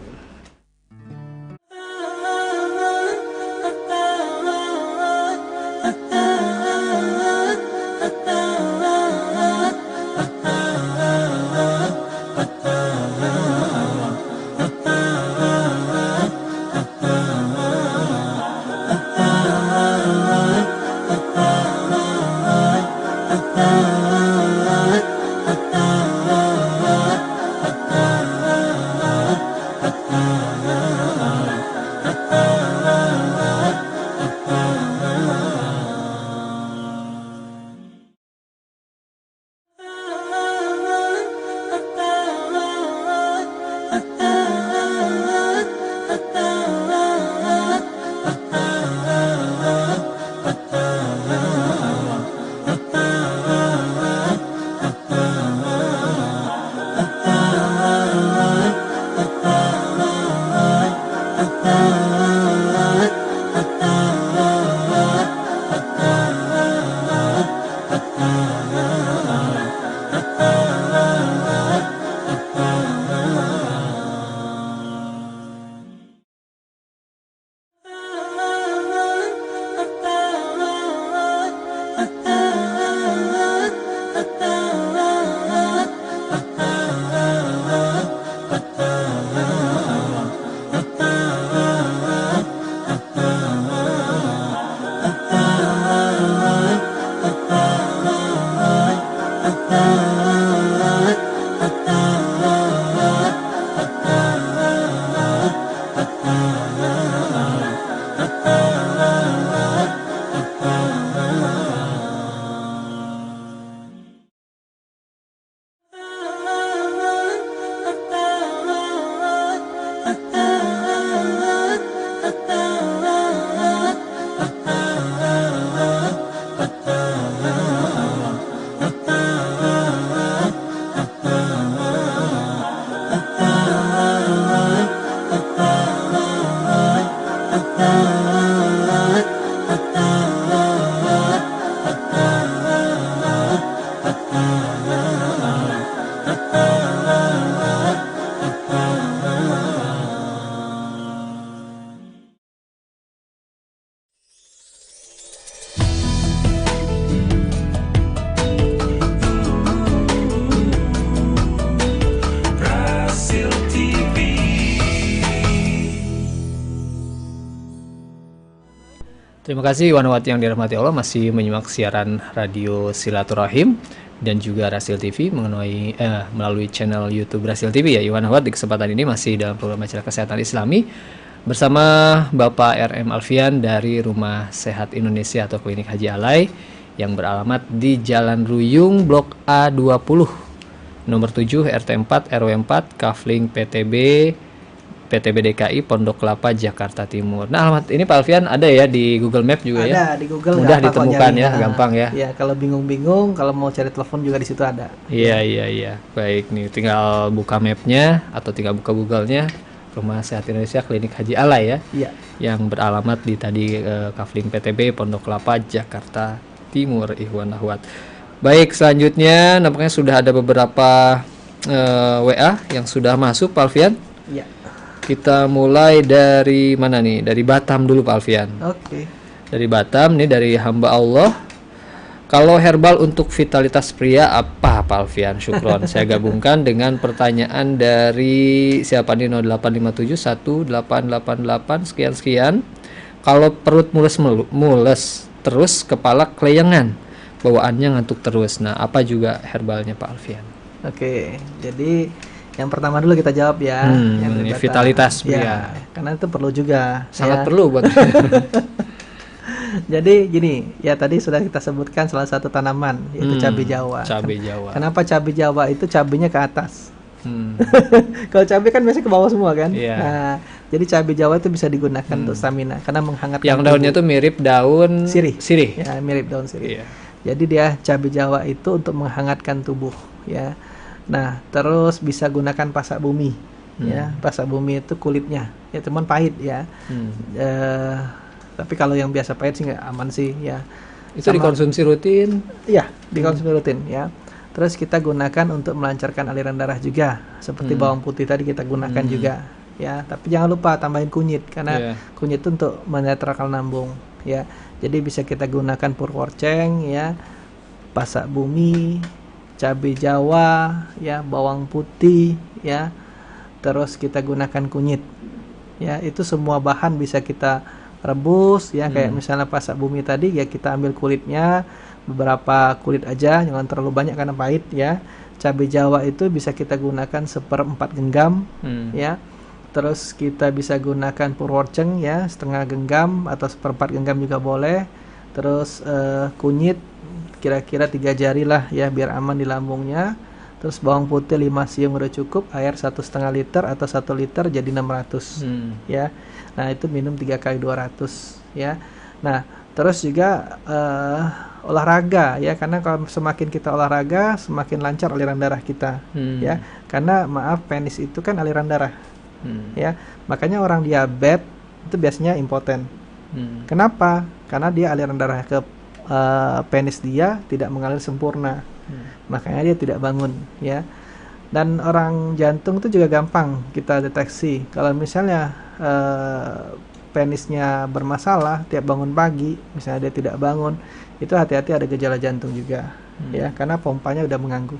Terima kasih Wanawati yang dirahmati Allah, masih menyimak siaran radio Silaturahim dan juga Rasil TV melalui channel YouTube Rasil TV ya. Iwan Ahwat di kesempatan ini masih dalam program acara kesehatan Islami bersama Bapak RM Alfian dari Rumah Sehat Indonesia atau Klinik Haji Alai yang beralamat di Jalan Ruyung Blok A20 nomor 7 RT 4 RW 4 Kafling PTB DKI Pondok Kelapa Jakarta Timur. Nah, alamat ini Pak Alfian ada ya di Google Map juga ya? Ada di Google, mudah ditemukan ya, gampang ya. Ya, kalau bingung-bingung, kalau mau cari telepon juga di situ ada. Iya. Baik nih, tinggal buka mapnya atau tinggal buka Google-nya Rumah Sehat Indonesia Klinik Haji Alai ya. Iya. Yang beralamat di tadi Kafling PTB Pondok Kelapa Jakarta Timur, Ikhwan Ahwat. Baik, selanjutnya nampaknya sudah ada beberapa WA yang sudah masuk Pak Alfian. Iya. Kita mulai dari mana nih? Dari Batam dulu Pak Alfian. Oke. Dari Batam nih, dari hamba Allah. Kalau herbal untuk vitalitas pria apa Pak Alfian? Syukron. Saya gabungkan dengan pertanyaan dari siapa nih? 085718888 sekian. Kalau perut mules terus kepala keleyengan, bawaannya ngantuk terus. Nah, apa juga herbalnya Pak Alfian? Oke. Jadi yang pertama dulu kita jawab ya, yang vitalitas pria. Ya, karena itu perlu juga. Sangat perlu buat. Jadi gini, ya tadi sudah kita sebutkan salah satu tanaman yaitu cabai Jawa. Cabai Jawa. Kenapa cabai Jawa itu cabainya ke atas? Hmm. Kalau cabai kan biasanya ke bawah semua kan. Iya. Nah, jadi cabai Jawa itu bisa digunakan untuk stamina karena menghangatkan Yang daunnya tuh mirip daun sirih. sirih. Ya, mirip daun sirih. Iya. Jadi dia cabai Jawa itu untuk menghangatkan tubuh ya. Nah, terus bisa gunakan pasak bumi ya. Pasak bumi itu kulitnya ya cuman pahit ya. Tapi kalau yang biasa pahit sih nggak aman sih ya. Itu dikonsumsi rutin. Iya, dikonsumsi rutin ya. Terus kita gunakan untuk melancarkan aliran darah juga, seperti bawang putih tadi kita gunakan juga, ya. Tapi jangan lupa tambahin kunyit karena kunyit itu untuk menetralkan lambung, ya. Jadi bisa kita gunakan purworceng, ya, pasak bumi, cabai Jawa, ya, bawang putih, ya. Terus kita gunakan kunyit, ya. Itu semua bahan bisa kita rebus, ya. Kayak misalnya pasak bumi tadi, ya kita ambil kulitnya. Beberapa kulit aja, jangan terlalu banyak karena pahit ya. Cabai Jawa itu bisa kita gunakan 1/4 genggam ya. Terus kita bisa gunakan purworceng ya, setengah genggam atau 1/4 genggam juga boleh. Terus kunyit kira-kira 3 jari lah ya biar aman di lambungnya. Terus bawang putih 5 siung udah cukup, air 1,5 liter atau 1 liter jadi 600 ya. Nah, itu minum 3 kali 200 ya. Nah, terus juga olahraga ya, karena kalau semakin kita olahraga semakin lancar aliran darah kita ya, karena maaf penis itu kan aliran darah ya, makanya orang diabetes itu biasanya impoten. Kenapa? Karena dia aliran darah ke penis dia tidak mengalir sempurna, makanya dia tidak bangun ya. Dan orang jantung itu juga gampang kita deteksi kalau misalnya penisnya bermasalah tiap bangun pagi, misalnya dia tidak bangun, itu hati-hati ada gejala jantung juga ya, karena pompanya udah mengganggu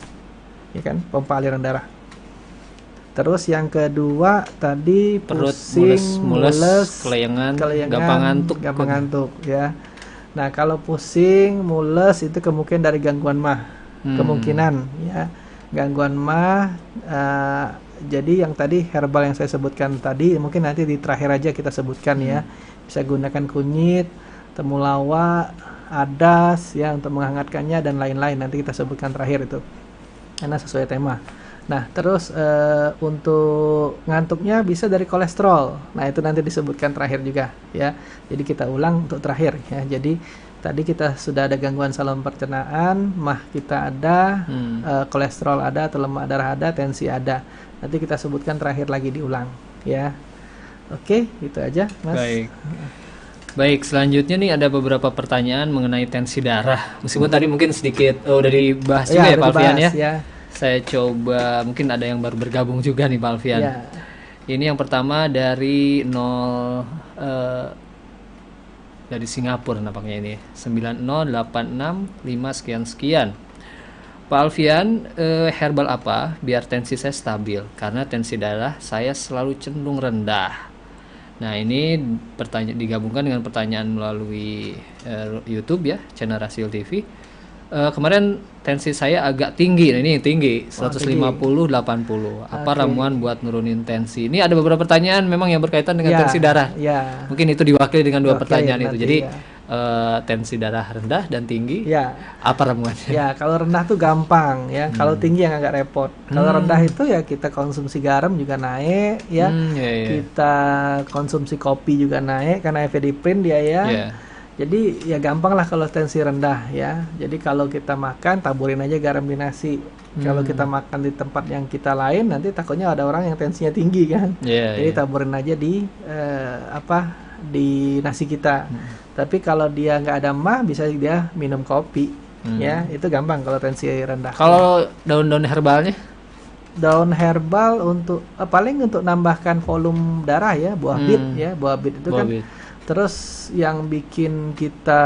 ya kan, pompa aliran darah. Terus yang kedua tadi perut pusing, mules, kelayangan, gampang ngantuk ya. Nah, kalau pusing, mules itu kemungkinan dari gangguan mah, kemungkinan ya, gangguan mah. Jadi yang tadi herbal yang saya sebutkan tadi mungkin nanti di terakhir aja kita sebutkan ya. Bisa gunakan kunyit, temulawak, adas ya untuk menghangatkannya dan lain-lain, nanti kita sebutkan terakhir itu karena sesuai tema. Nah, terus untuk ngantuknya bisa dari kolesterol. Nah, itu nanti disebutkan terakhir juga ya. Jadi kita ulang untuk terakhir ya. Jadi tadi kita sudah ada gangguan saluran pencernaan, mah kita ada, kolesterol ada, atau lemak darah ada, tensi ada. Nanti kita sebutkan terakhir lagi diulang ya. Oke, itu aja Mas. Baik, selanjutnya nih ada beberapa pertanyaan mengenai tensi darah. Meskipun tadi mungkin sedikit udah dibahas juga ya Pak Alfian ya. Saya coba, mungkin ada yang baru bergabung juga nih Pak Alfian. Ya. Ini yang pertama dari dari Singapura nampaknya ini 90865 sekian. Pak Alfian, herbal apa biar tensi saya stabil? Karena tensi darah saya selalu cenderung rendah. Nah, ini digabungkan dengan pertanyaan melalui YouTube ya, channel Rasio TV. Kemarin tensi saya agak tinggi. Nah, ini tinggi 150/80. Apa ramuan buat nurunin tensi? Ini ada beberapa pertanyaan memang yang berkaitan dengan tensi darah. Ya. Mungkin itu diwakili dengan dua pertanyaan itu. Jadi tensi darah rendah dan tinggi. Ya. Apa ramuannya? Ya, kalau rendah tuh gampang ya. Kalau tinggi yang agak repot. Kalau rendah itu ya kita konsumsi garam juga naik ya. Kita konsumsi kopi juga naik karena ephedrine dia ya. Jadi ya gampang lah kalau tensi rendah ya. Jadi kalau kita makan taburin aja garam di nasi. Kalau kita makan di tempat yang kita lain nanti takutnya ada orang yang tensinya tinggi kan. Jadi taburin aja di di nasi kita. Tapi kalau dia nggak ada mah bisa dia minum kopi ya. Itu gampang kalau tensi rendah. Kalau daun-daun herbalnya? Daun herbal untuk paling untuk nambahkan volume darah ya, buah bit ya. Buah bit itu kan. Terus yang bikin kita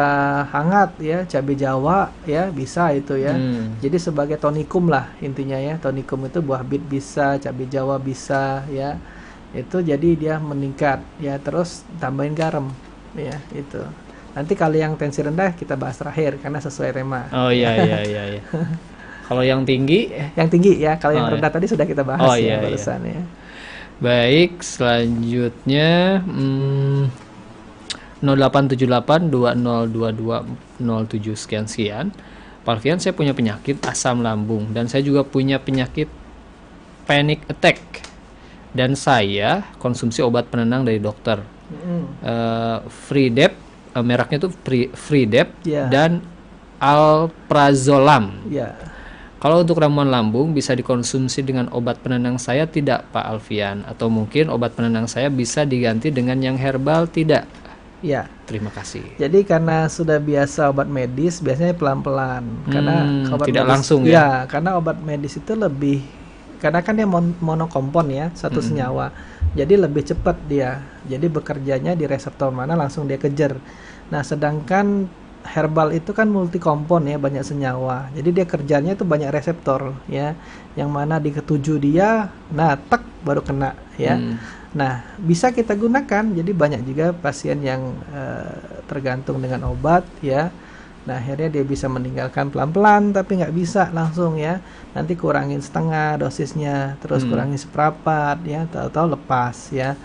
hangat ya, cabai Jawa ya, bisa itu ya. Jadi sebagai tonikum lah intinya ya. Tonikum itu buah bit bisa, cabai Jawa bisa ya. Itu jadi dia meningkat ya. Terus tambahin garam ya, itu. Nanti kalau yang tensi rendah kita bahas terakhir karena sesuai tema. Oh iya. Kalau yang tinggi? Yang tinggi ya. Kalau yang rendah tadi sudah kita bahas ya barusan ya. Baik, selanjutnya 0878 2022 sekian-sekian. Pak Alfian, saya punya penyakit asam lambung dan saya juga punya penyakit panic attack dan saya konsumsi obat penenang dari dokter. Fridep, mereknya itu Fridep dan Alprazolam. Kalau untuk ramuan lambung bisa dikonsumsi dengan obat penenang saya tidak, Pak Alfian? Atau mungkin obat penenang saya bisa diganti dengan yang herbal tidak? Ya. Terima kasih. Jadi karena sudah biasa obat medis, biasanya pelan-pelan. Karena obat tidak medis, langsung ya? Ya, karena obat medis itu lebih, karena kan dia monokompon ya, satu senyawa. Jadi lebih cepat dia. Jadi bekerjanya di reseptor mana langsung dia kejar. Nah, sedangkan herbal itu kan multikompon ya, banyak senyawa. Jadi dia kerjanya itu banyak reseptor ya. Yang mana di ketujuh dia, nah tek baru kena ya. Nah, bisa kita gunakan. Jadi banyak juga pasien yang tergantung dengan obat ya. Nah, akhirnya dia bisa meninggalkan pelan-pelan tapi nggak bisa langsung ya. Nanti kurangin setengah dosisnya, terus kurangin seperempat ya, tahu-tahu lepas ya.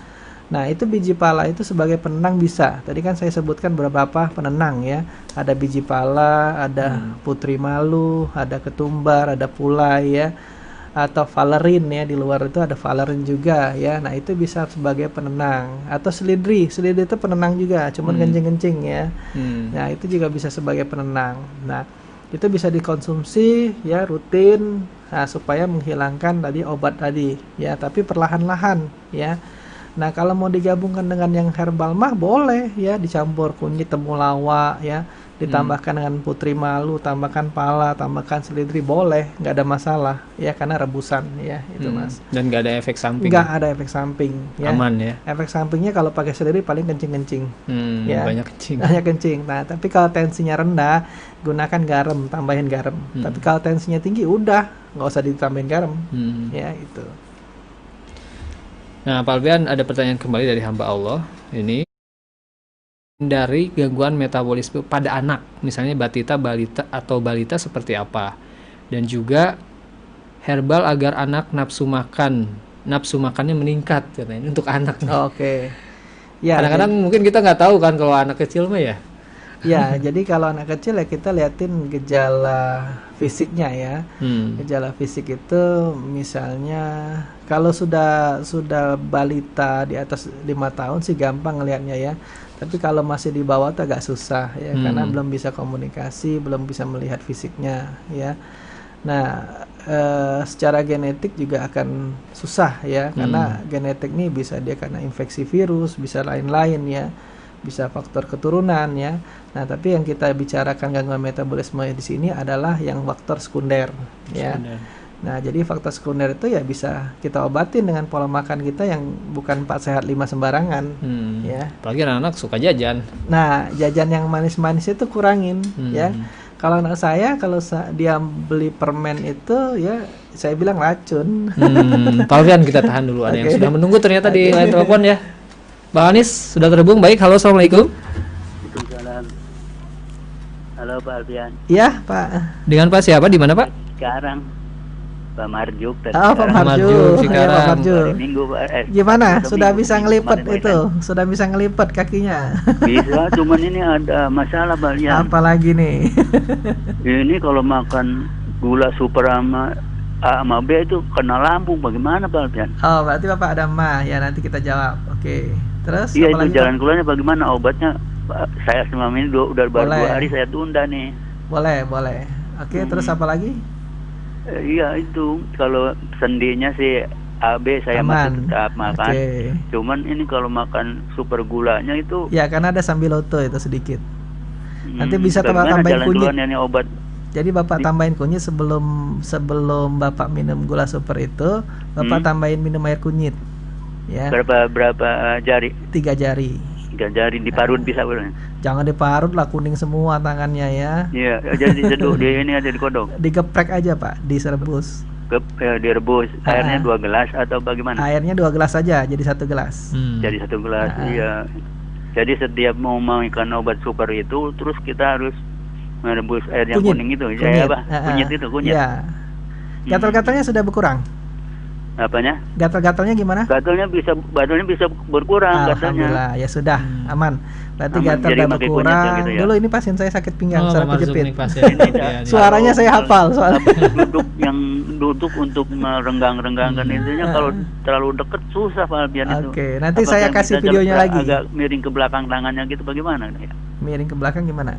Nah, itu biji pala itu sebagai penenang bisa. Tadi kan saya sebutkan beberapa penenang ya. Ada biji pala, ada putri malu, ada ketumbar, ada pulai ya. Atau valerin ya, di luar itu ada valerin juga ya. Nah, itu bisa sebagai penenang. Atau selidri itu penenang juga, cuman kencing-kencing ya. Nah, itu juga bisa sebagai penenang. Nah, itu bisa dikonsumsi ya rutin, nah, supaya menghilangkan tadi obat tadi ya, tapi perlahan-lahan ya. Nah, kalau mau digabungkan dengan yang herbal mah boleh ya, dicampur kunyit temulawak ya, ditambahkan dengan putri malu, tambahkan pala, tambahkan selidri, boleh, nggak ada masalah ya, karena rebusan ya itu Mas. Dan nggak ada efek samping? Nggak ada efek samping ya. Aman ya? Efek sampingnya kalau pakai selidri paling kencing-kencing ya. Banyak kencing. Banyak kencing. Nah, tapi kalau tensinya rendah, gunakan garam, tambahin garam. Tapi kalau tensinya tinggi, udah nggak usah ditambahin garam ya itu. Nah, Pak Alfian, ada pertanyaan kembali dari hamba Allah. Ini dari gangguan metabolisme pada anak, misalnya balita atau balita seperti apa? Dan juga herbal agar anak nafsu makannya meningkat, katanya untuk anak. Oke. Ya, kadang-kadang mungkin kita nggak tahu kan kalau anak kecil mah ya. Ya, jadi kalau anak kecil ya kita liatin gejala fisiknya ya. Gejala fisik itu misalnya kalau sudah balita di atas 5 tahun sih gampang ngelihatnya ya. Tapi kalau masih di bawah itu agak susah ya, karena belum bisa komunikasi, belum bisa melihat fisiknya ya. Nah, secara genetik juga akan susah ya, karena genetik ini bisa dia karena infeksi virus, bisa lain-lain ya. Bisa faktor keturunan ya. Nah, tapi yang kita bicarakan gangguan metabolisme di sini adalah yang faktor sekunder ya. Nah, jadi faktor sekunder itu ya bisa kita obatin dengan pola makan kita yang bukan 4 sehat 5 sembarangan ya. Apalagi anak-anak suka jajan. Nah, jajan yang manis-manis itu kurangin ya. Kalau anak saya kalau dia beli permen itu ya saya bilang racun. Pak Alfian, kita tahan dulu, ada yang sudah menunggu ternyata di line telepon ya. Bang Anis sudah terhubung. Baik, halo, assalamualaikum. Waalaikumsalam. Halo Pak Alfian. Iya Pak. Dengan Pak siapa, di mana Pak? Sekarang Pak Marjuk. Oh, Pak Marjuk. Ya, Pak Marjuk. Minggu Pak. Gimana? Sudah bisa ngelipet itu? Sudah bisa ngelipet kakinya? Bisa, cuman ini ada masalah Pak Alfian. Apalagi nih? Ini kalau makan gula super sama A sama B itu kena lambung, bagaimana Pak Alfian? Oh, berarti Bapak ada mah. Ya, nanti kita jawab. Oke. Terus iya, apa itu lagi, jalan Pak? keluarnya bagaimana? Obatnya saya selama ini udah baru 2 hari saya tunda nih. Boleh. Oke, terus apa lagi? Iya, itu kalau sendinya sih AB saya masih tetap makan. Cuman ini kalau makan super gulanya itu ya, karena ada sambiloto itu sedikit. Nanti bisa tambahin kunyit. Ini obat. Jadi Bapak tambahin kunyit sebelum Bapak minum gula super itu, Bapak tambahin minum air kunyit. Ya. Berapa jari? 3 jari. 3 jari diparut bisa belum? Jangan diparut lah, kuning semua tangannya ya. Iya, jadi diseduh, dia ini ada dikodok. Digeprek aja Pak, direbus. Direbus. Airnya 2 gelas atau bagaimana? Airnya 2 gelas saja, jadi 1 gelas. Jadi 1 gelas, iya. Jadi setiap mau makan obat super itu, terus kita harus merebus air yang kuning itu. Kunyit. Kunyit itu, kunyit. Iya. Gatal-gatalnya sudah berkurang? Apanya? Gatal-gatalnya gimana? Batalnya bisa berkurang. Alhamdulillah, ya sudah, aman. Nanti gatal udah berkurang. Gitu ya. Dulu ini pasien saya sakit pinggang, saraf kejepit. Suaranya saya hafal soalnya. Duduk untuk merenggang-renggangkan intinya kalau terlalu deket susah Pak Alfian itu. Oke, nanti saya kasih videonya lagi. Agak miring ke belakang tangannya gitu bagaimana ya? Miring ke belakang gimana?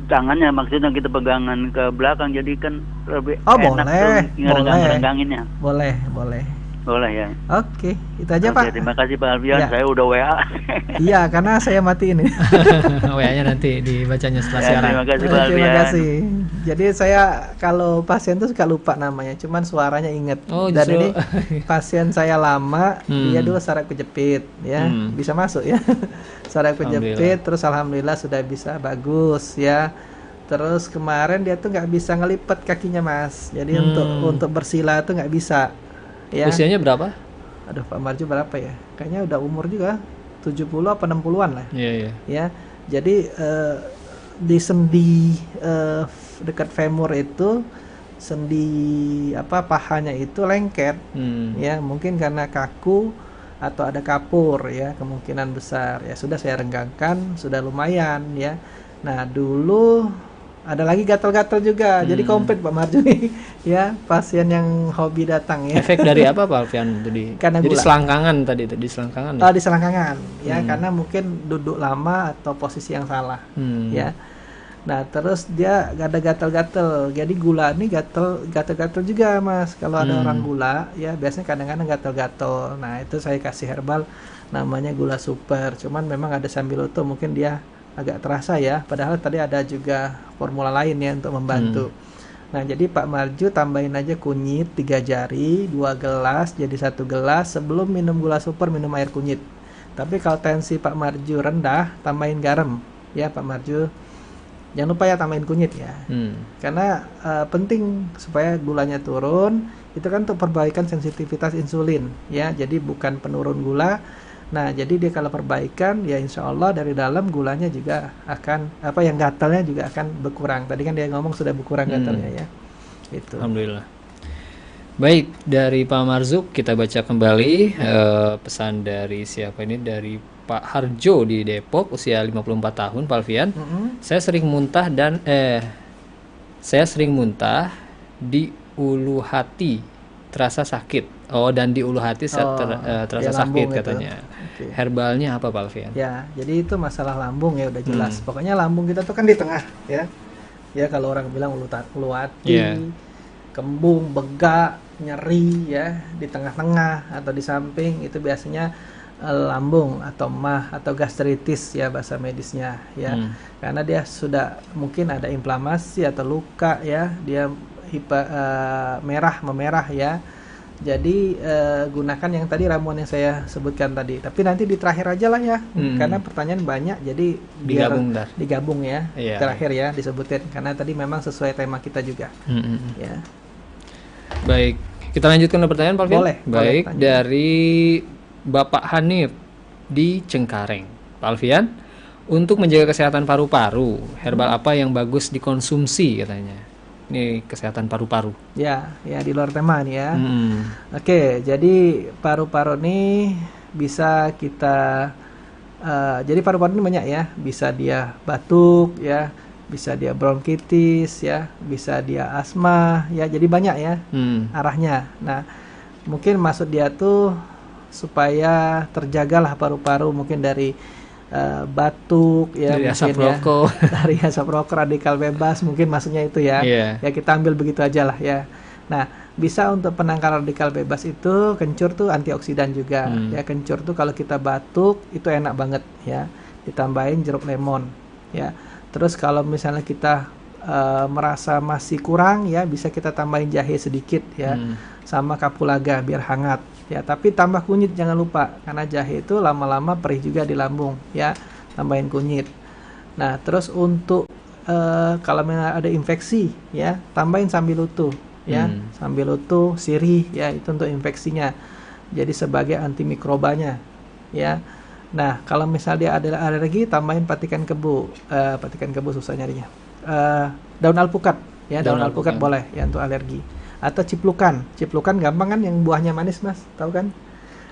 Tangannya maksudnya kita pegangan ke belakang jadi kan lebih enak ngerengganginnya. Boleh. Boleh ya. Oke, itu aja Pak. Terima kasih Pak Alfian, saya udah WA. Iya, karena saya matiin ini. WA-nya nanti dibacanya setelah siaran. Terima kasih Pak Alfian. Terima kasih. Jadi saya kalau pasien tuh suka lupa namanya, cuman suaranya inget. Dan ini pasien saya lama, dia dulu saraf kejepit, ya bisa masuk ya. Saraf kejepit, terus alhamdulillah sudah bisa bagus ya. Terus kemarin dia tuh nggak bisa ngelipet kakinya Mas, jadi untuk bersila tuh nggak bisa. Ya. Usianya berapa? Aduh Pak Marjo berapa ya? Kayaknya udah umur juga 70 apa 60-an lah. Iya. Ya. Jadi di sendi dekat femur itu sendi pahanya itu lengket. Ya, mungkin karena kaku atau ada kapur ya, kemungkinan besar. Ya sudah saya renggangkan, sudah lumayan ya. Nah, dulu ada lagi gatal-gatal juga, jadi komplit Pak Marjo nih, ya pasien yang hobi datang ya. Efek dari apa Pak Alfian tadi? Karena jadi gula. Selangkangan tadi, di selangkangan. Ya? Di selangkangan, ya karena mungkin duduk lama atau posisi yang salah, ya. Nah terus dia ada gatal-gatal, jadi gula ini gatal-gatal juga Mas. Kalau ada orang gula, ya biasanya kadang-kadang gatal-gatal. Nah itu saya kasih herbal, namanya gula super. Cuman memang ada sambiloto, mungkin dia agak terasa ya, padahal tadi ada juga formula lain ya untuk membantu. Nah jadi Pak Marjo tambahin aja kunyit 3 jari, 2 gelas jadi 1 gelas. Sebelum minum gula super minum air kunyit. Tapi kalau tensi Pak Marjo rendah, tambahin garam ya Pak Marjo. Jangan lupa ya tambahin kunyit ya, karena penting supaya gulanya turun. Itu kan untuk perbaikan sensitivitas insulin ya, jadi bukan penurun gula. Nah, jadi dia kalau perbaikan ya insya Allah dari dalam gulanya juga akan yang gatalnya juga akan berkurang. Tadi kan dia ngomong sudah berkurang gatalnya ya. Itu. Alhamdulillah. Baik, dari Pak Marzuk kita baca kembali pesan dari siapa ini, dari Pak Harjo di Depok, usia 54 tahun Pak Alfian. Saya sering muntah di ulu hati terasa sakit. Dan di ulu hati terasa sakit katanya. Okay. Herbalnya apa Pak Alfian? Ya, jadi itu masalah lambung ya udah jelas. Pokoknya lambung kita tuh kan di tengah ya. Ya kalau orang bilang ulu hati, kembung, begak, nyeri ya di tengah-tengah atau di samping, itu biasanya lambung atau mah atau gastritis ya bahasa medisnya ya. Karena dia sudah mungkin ada inflamasi atau luka ya, dia memerah ya. Jadi gunakan yang tadi ramuan yang saya sebutkan tadi. Tapi nanti di terakhir aja lah ya, karena pertanyaan banyak. Jadi digabung ya, terakhir ya disebutin. Karena tadi memang sesuai tema kita juga. Ya. Baik, kita lanjutkan pertanyaan Pak Alfian. Boleh. Baik, dari Bapak Hanif di Cengkareng, Pak Alfian, untuk menjaga kesehatan paru-paru, herbal apa yang bagus dikonsumsi katanya? Ini kesehatan paru-paru. Ya di luar tema nih ya. Oke, jadi paru-paru ini bisa kita jadi paru-paru ini banyak ya. Bisa dia batuk ya, bisa dia bronkitis ya, bisa dia asma ya. Jadi banyak ya arahnya. Nah, mungkin maksud dia tuh supaya terjagalah paru-paru mungkin dari batuk ya, dari mungkin asap rokok. Dari asap rokok, radikal bebas mungkin maksudnya itu ya. Ya kita ambil begitu aja lah ya. Nah bisa untuk penangkal radikal bebas itu kencur tuh antioksidan juga ya. Kencur tuh kalau kita batuk itu enak banget ya, ditambahin jeruk lemon ya. Terus kalau misalnya kita merasa masih kurang ya, bisa kita tambahin jahe sedikit ya, sama kapulaga biar hangat ya. Tapi tambah kunyit jangan lupa, karena jahe itu lama-lama perih juga di lambung ya, tambahin kunyit. Nah terus untuk kalau ada infeksi ya, tambahin sambilutu ya, sambilutu sirih ya, itu untuk infeksinya, jadi sebagai antimikrobanya ya. Nah kalau misalnya dia ada alergi, tambahin patikan kebu susah nyarinya, daun alpukat ya, daun alpukat boleh ya untuk alergi. Atau ciplukan gampang kan, yang buahnya manis Mas, tahu kan?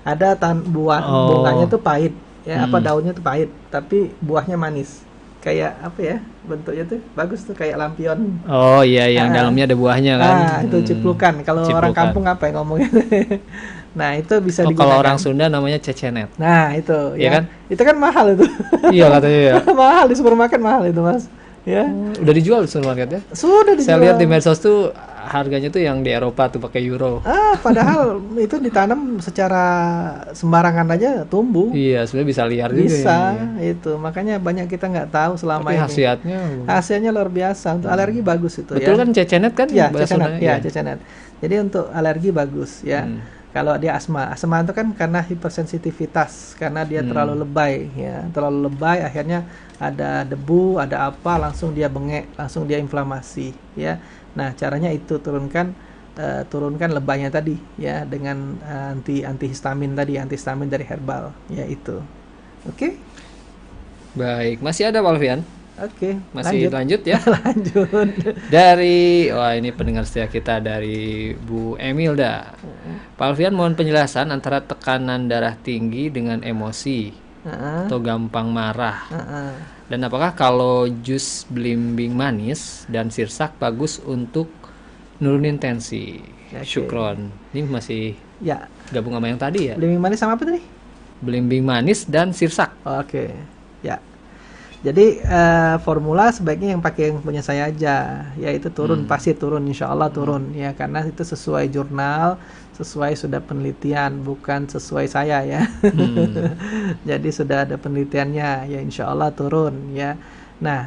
Ada bunganya tuh pahit ya, apa daunnya tuh pahit, tapi buahnya manis. Kayak apa ya? Bentuknya tuh bagus tuh kayak lampion. Oh iya, yang dalamnya ada buahnya kan. Itu ciplukan. Kalau orang kampung apa ya ngomongnya? Nah, itu bisa digunakan. Kalau orang Sunda namanya cecenet. Nah, itu ya kan? Itu kan mahal itu. Iya katanya ya. Mahal di supermarket, mahal itu, Mas. Ya. Udah dijual di supermarket ya? Sudah dijual. Saya lihat di medsos tuh harganya tuh yang di Eropa tuh pakai euro. Padahal itu ditanam secara sembarangan aja tumbuh. Iya, sebenarnya bisa liar juga. Bisa, itu. Makanya banyak kita nggak tahu selama ini. Khasiatnya luar biasa. Untuk alergi bagus itu. Betul kan, cecenet kan? Ya, cecenet. Ya, cecenet. Jadi untuk alergi bagus ya. Kalau dia asma itu kan karena hipersensitivitas, karena dia terlalu lebay ya, terlalu lebay, akhirnya ada debu, ada apa, langsung dia bengek, langsung dia inflamasi ya. Nah, caranya itu turunkan lebaynya tadi ya dengan antihistamin tadi, antihistamin dari herbal ya itu. Oke? Baik, masih ada Pak Alfian? Oke, masih lanjut ya. Lanjut. Dari ini pendengar setia kita dari Bu Emilda. Pak Alfian, mohon penjelasan antara tekanan darah tinggi dengan emosi atau gampang marah. Dan apakah kalau jus belimbing manis dan sirsak bagus untuk nurunin tensi? Syukron. Ini masih gabung sama yang tadi ya? Belimbing manis sama apa tadi? Belimbing manis dan sirsak. Oke. Ya. Jadi formula sebaiknya yang pakai yang punya saya aja, ya itu turun, pasti turun, insya Allah turun ya, karena itu sesuai jurnal, sesuai sudah penelitian, bukan sesuai saya ya. Jadi sudah ada penelitiannya ya, insya Allah turun ya. Nah,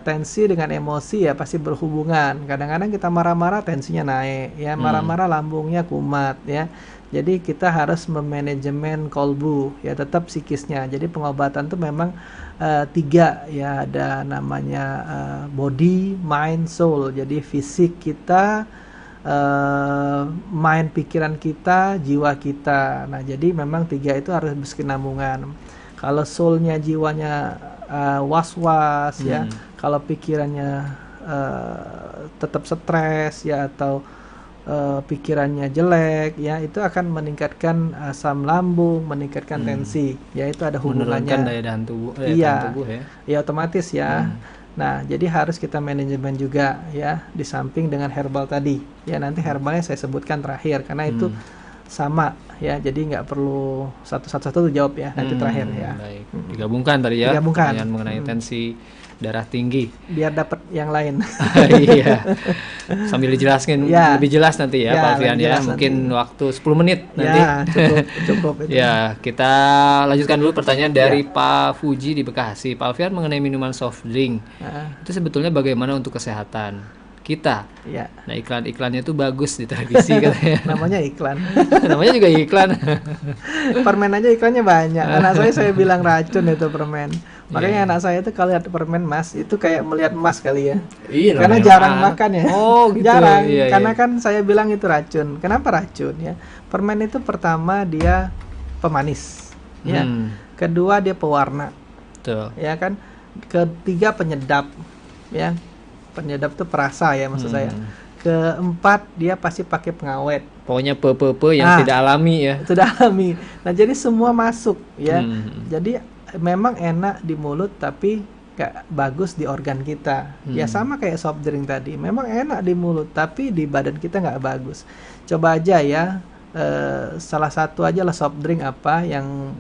tensi dengan emosi ya pasti berhubungan. Kadang-kadang kita marah-marah tensinya naik ya, marah-marah lambungnya kumat ya. Jadi kita harus memanajemen kolbu ya, tetap psikisnya. Jadi pengobatan itu memang 3 ya, ada namanya body, mind, soul. Jadi fisik kita, mind pikiran kita, jiwa kita. Nah, jadi memang 3 itu harus berkesinambungan. Kalau soulnya, jiwanya was-was ya, kalau pikirannya tetap stres ya, atau pikirannya jelek ya, itu akan meningkatkan asam lambung, meningkatkan tensi ya, itu ada hubungannya. Menurunkan daya tahan tubuh, ya otomatis ya. Nah, jadi harus kita manajemen juga ya, di samping dengan herbal tadi ya. Nanti herbalnya saya sebutkan terakhir karena itu sama ya, jadi nggak perlu satu-satu jawab ya, nanti terakhir ya. Baik. Digabungkan tadi ya, pertanyaan mengenai tensi darah tinggi biar dapat yang lain. Iya, sambil dijelaskan lebih jelas nanti ya Pak Alfian ya, mungkin nanti. Waktu 10 menit nanti cukup itu. Ya, kita lanjutkan dulu pertanyaan dari Pak Fuji di Bekasi. Pak Alfian, mengenai minuman soft drink itu sebetulnya bagaimana untuk kesehatan kita? Nah, iklan-iklannya tuh bagus di televisi katanya. Namanya iklan. Namanya juga iklan. Permen aja iklannya banyak. Anak saya bilang racun itu permen. Makanya anak saya itu kalau lihat permen Mas, itu kayak melihat emas kali ya. Iya, karena jarang makan ya. Oh, gitu. Jarang. Karena kan saya bilang itu racun. Kenapa racun ya? Permen itu pertama dia pemanis, ya. Kedua dia pewarna. Betul. Ya kan? Ketiga penyedap, ya. Penyedap itu perasa ya maksud saya. Keempat dia pasti pakai pengawet. Pokoknya yang tidak alami ya. Tidak alami. Nah, jadi semua masuk ya. Jadi memang enak di mulut tapi gak bagus di organ kita. Ya sama kayak soft drink tadi. Memang enak di mulut tapi di badan kita gak bagus. Coba aja ya, salah satu aja lah soft drink apa yang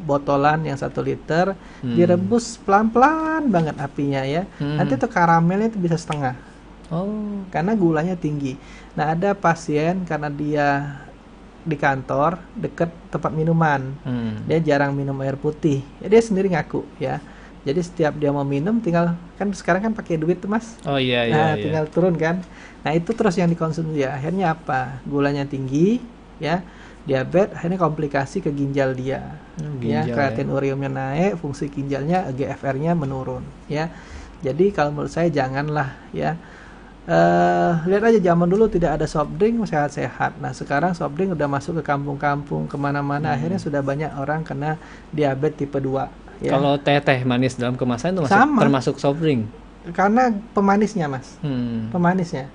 botolan yang 1 liter, direbus pelan-pelan banget apinya ya. Nanti tuh karamelnya itu bisa setengah. Karena gulanya tinggi. Nah, ada pasien karena dia di kantor deket tempat minuman, dia jarang minum air putih ya, dia sendiri ngaku ya. Jadi setiap dia mau minum tinggal, kan sekarang kan pakai duit tuh Mas. Tinggal turun kan. Nah, itu terus yang dikonsumsi ya. Akhirnya apa? Gulanya tinggi ya, diabetes, akhirnya komplikasi ke ginjal dia. Kreatinuriumnya naik, fungsi ginjalnya, GFR-nya menurun ya. Jadi kalau menurut saya janganlah ya. Lihat aja zaman dulu tidak ada soft drink, sehat-sehat. Nah, sekarang soft drink udah masuk ke kampung-kampung, kemana-mana. Akhirnya sudah banyak orang kena diabetes tipe 2 ya. Kalau teh manis dalam kemasan itu termasuk soft drink? Karena pemanisnya Mas. Pemanisnya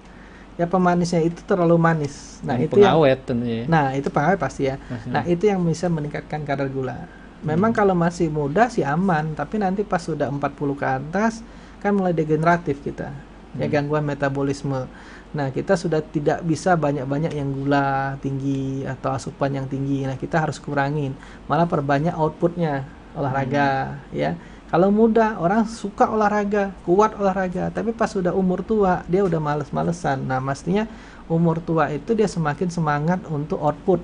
ya, pemanisnya itu terlalu manis. Nah, itu pengawet tentunya. Nah, itu pengawet pasti ya. Nah, itu yang bisa meningkatkan kadar gula Memang kalau masih muda sih aman, tapi nanti pas sudah 40 ke atas kan mulai degeneratif kita. Ya, gangguan metabolisme. Nah, kita sudah tidak bisa banyak-banyak yang gula tinggi atau asupan yang tinggi. Nah, kita harus kurangin. Malah perbanyak outputnya olahraga, ya. Kalau muda, orang suka olahraga, kuat olahraga, tapi pas sudah umur tua, dia udah males-malesan. Nah, mestinya umur tua itu dia semakin semangat untuk output,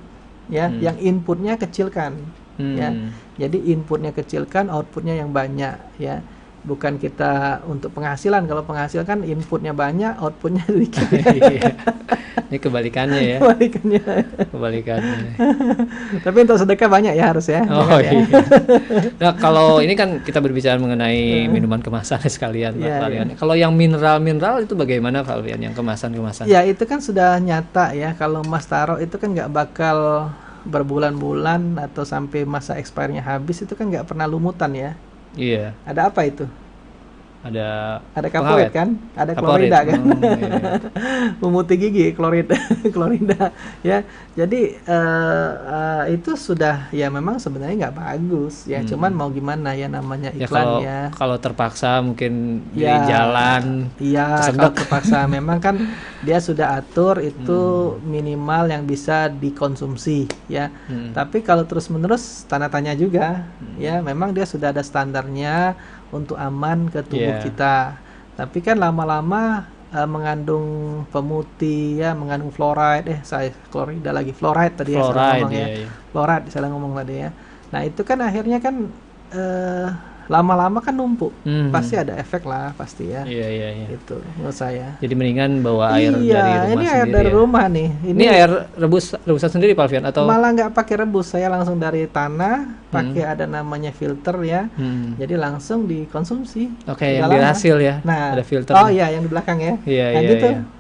ya. Yang inputnya kecilkan, ya. Jadi inputnya kecilkan, outputnya yang banyak, ya. Bukan kita untuk penghasilan. Kalau penghasilan kan inputnya banyak, outputnya sedikit. Ini kebalikannya ya. Kebalikannya. Tapi untuk sedekah banyak ya harus ya. Oh iya. Nah, kalau ini kan kita berbicara mengenai minuman kemasan sekalian, Pak Valvian. Kalau yang mineral itu bagaimana, Pak Valvian? Yang kemasan? Ya, itu kan sudah nyata ya. Kalau Mas taruh itu kan nggak bakal berbulan-bulan atau sampai masa expirednya habis, itu kan nggak pernah lumutan ya. Iya. Ada apa itu? Ada kaporit kan? Ada klorida kan? Iya. Memutih gigi, klorida ya. Jadi itu sudah ya memang sebenarnya nggak bagus ya. Cuman mau gimana ya, namanya iklan ya. Kalau terpaksa mungkin di jalan. Iya, kalau terpaksa memang kan dia sudah atur itu minimal yang bisa dikonsumsi ya. Tapi kalau terus-menerus tanda tanya juga ya. Memang dia sudah ada standarnya untuk aman ke tubuh kita. Tapi kan lama-lama mengandung pemutih ya, mengandung fluoride, klorida lagi, fluoride tadi ya salah ngomong ya. Fluoride salah ngomong tadi ya. Nah, itu kan akhirnya kan lama-lama kan numpuk. Pasti ada efek lah pasti ya. Iya. Itu menurut saya. Jadi mendingan bawa air dari rumah ini air dari rumah nih. Ini air rebusan sendiri, Pak Valvian, atau malah nggak pakai rebus, saya langsung dari tanah, pakai ada namanya filter ya. Jadi langsung dikonsumsi. Oke, yang di hasil ya. Nah, ada filter. Oh iya, yang di belakang ya. Iya. Gitu.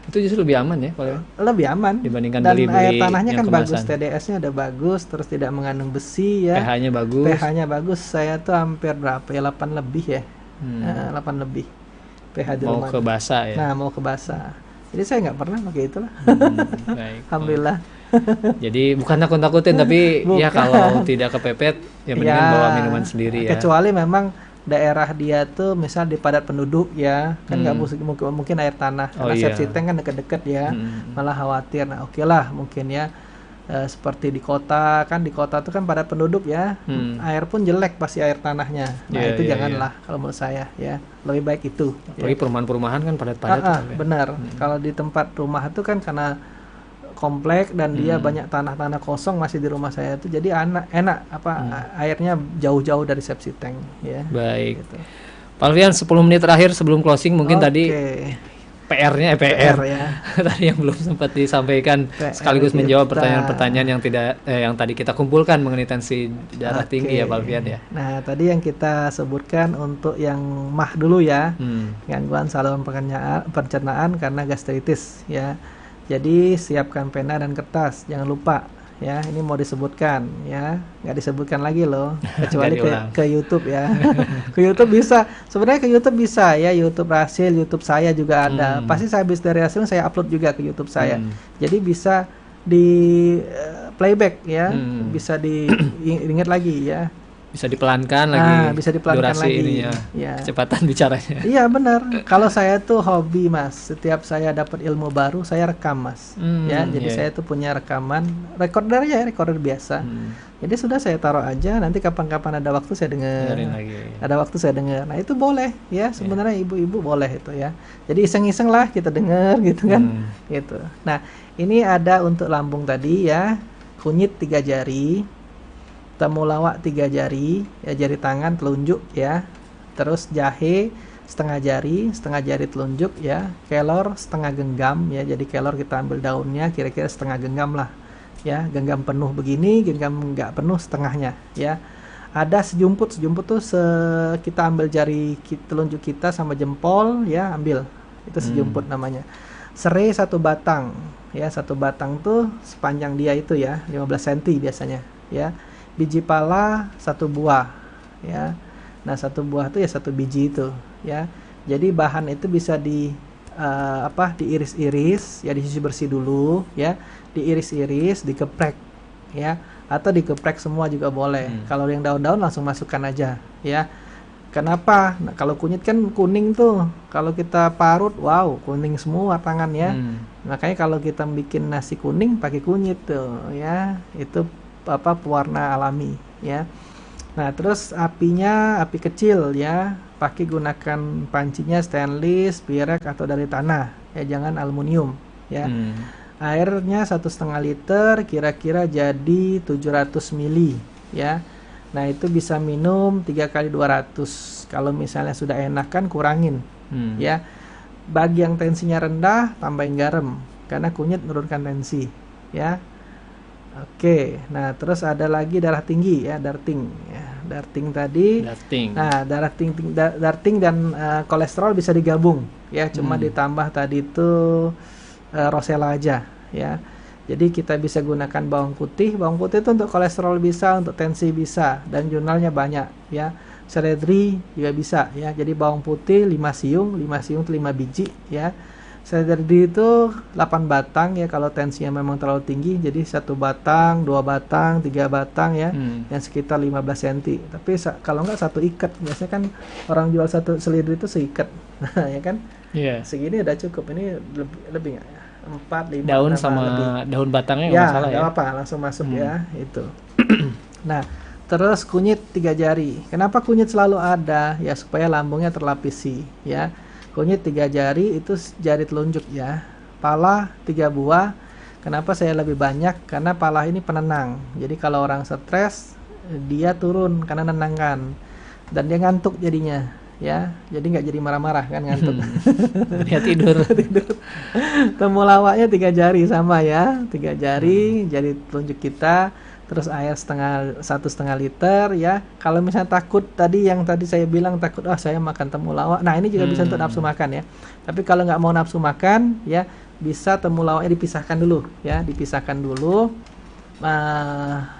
Itu justru lebih aman ya, Pak Valvian? Lebih aman dibandingkan dan beli air tanahnya kan kemasan. bagus, TDS-nya udah bagus, terus tidak mengandung besi ya. pH-nya bagus. Saya tuh hampir berapa ya, 8 lebih ya. 8 lebih pH di rumah. Mau ke basah ya. Nah, mau ke basah. Jadi saya nggak pernah pakai itulah. Baik. Alhamdulillah. Jadi bukan takut-takutin, tapi ya kalau tidak kepepet ya mendingan bawa minuman sendiri ya. Kecuali memang daerah dia tuh misal di padat penduduk ya, kan nggak mungkin air tanah. Karena septic tank kan deket-deket ya, malah khawatir. Nah, oke lah mungkin ya. Seperti di kota, kan di kota tuh kan padat penduduk ya, air pun jelek pasti air tanahnya. Nah, itu janganlah kalau menurut saya ya, lebih baik itu. Apalagi perumahan-perumahan kan padat-padat. Benar. Kalau di tempat rumah itu kan karena komplek dan dia banyak tanah-tanah kosong masih di rumah saya itu, jadi enak airnya jauh-jauh dari septic tank ya. Baik. Gitu. Pak Valvian, 10 menit terakhir sebelum closing mungkin tadi PR ya. Tadi yang belum sempat disampaikan, sekaligus menjawab pertanyaan-pertanyaan yang tadi kita kumpulkan mengenai tensi darah tinggi ya, Pak Valvian ya. Nah, tadi yang kita sebutkan untuk yang MAH dulu ya, gangguan saluran pencernaan karena gastritis ya. Jadi siapkan pena dan kertas, jangan lupa ya. Ini mau disebutkan ya, nggak disebutkan lagi loh, kecuali ke YouTube ya. Ke YouTube bisa, sebenarnya ke YouTube bisa ya. YouTube Rasil, YouTube saya juga ada. Pasti saya habis dari Rasil saya upload juga ke YouTube saya. Jadi bisa di playback ya, bisa diingat lagi ya. Bisa dipelankan lagi. Bisa dipelankan durasi lagi. Ininya, ya. Kecepatan bicaranya. Iya benar. Kalau saya tuh hobi Mas. Setiap saya dapat ilmu baru saya rekam Mas. Ya, jadi saya tuh punya rekaman, recorder biasa. Jadi sudah saya taruh aja. Nanti kapan-kapan ada waktu saya dengar. Ada waktu saya dengar. Nah itu boleh ya. Sebenarnya ibu-ibu boleh itu ya. Jadi iseng-iseng lah kita dengar gitu kan. Gitu. Nah ini ada untuk lambung tadi ya. Kunyit 3 jari. Temulawak 3 jari, ya, jari tangan telunjuk ya. Terus jahe setengah jari telunjuk ya. Kelor setengah genggam ya. Jadi kelor kita ambil daunnya kira-kira setengah genggam lah ya. Genggam penuh begini, genggam nggak penuh setengahnya ya. Ada sejumput tuh kita ambil jari telunjuk kita sama jempol ya, ambil. Itu sejumput namanya. Serai 1 batang ya. 1 batang tuh sepanjang dia itu ya, 15 cm biasanya ya. Biji pala 1 buah ya. Nah 1 buah itu ya 1 biji itu ya. Jadi bahan itu bisa diiris-iris ya, dicuci bersih dulu ya, diiris-iris, dikeprek ya. atau dikeprek semua juga boleh. Kalau yang daun-daun langsung masukkan aja ya. Kenapa? Nah, kalau kunyit kan kuning tuh. Kalau kita parut, wow, kuning semua tangan ya. Makanya kalau kita bikin nasi kuning pakai kunyit tuh ya. Itu apa pewarna alami ya. Nah, terus apinya api kecil ya. Pakai gunakan pancinya stainless, pirek atau dari tanah ya, jangan aluminium ya. Airnya 1,5 liter, kira-kira jadi 700 ml ya. Nah, itu bisa minum 3 kali 200. Kalau misalnya sudah enak kan kurangin ya. Bagi yang tensinya rendah, tambahin garam karena kunyit menurunkan tensi ya. Oke, nah terus ada lagi darah tinggi ya, darting ya. Darting tadi. Nah, darting dan kolesterol bisa digabung ya, cuma ditambah tadi itu rosella aja ya. Jadi kita bisa gunakan bawang putih. Bawang putih itu untuk kolesterol bisa, untuk tensi bisa, dan jurnalnya banyak ya. Seledri juga bisa ya. Jadi bawang putih 5 siung itu 5 biji ya. Seledri itu 8 batang ya kalau tensinya memang terlalu tinggi. Jadi 1 batang, 2 batang, 3 batang ya. Yang sekitar 15 cm. Tapi kalau enggak 1 ikat. Biasanya kan orang jual 1 seledri itu seikat. Nah, ya kan? Segini udah cukup. Ini lebih enggak ya? 4, 5 daun sama lebih. Daun batangnya nggak Ya, masalah ya. apa langsung masuk ya itu. Nah, terus kunyit 3 jari. Kenapa kunyit selalu ada? Ya supaya lambungnya terlapisi ya. Kunyit 3 jari itu jari telunjuk ya. Pala 3 buah. Kenapa saya lebih banyak? Karena pala ini penenang. Jadi kalau orang stres dia turun karena nenangkan. Dan dia ngantuk jadinya. Ya, jadi nggak jadi marah-marah kan ngantuk. Dia tidur. Temulawaknya 3 jari sama ya, 3 jari, jari telunjuk kita, terus air 1,5 liter ya. Kalau misalnya takut tadi yang tadi saya bilang takut, saya makan temulawak. Nah ini juga bisa untuk nafsu makan ya. Tapi kalau nggak mau nafsu makan ya, bisa temulawaknya dipisahkan dulu ya, dipisahkan dulu.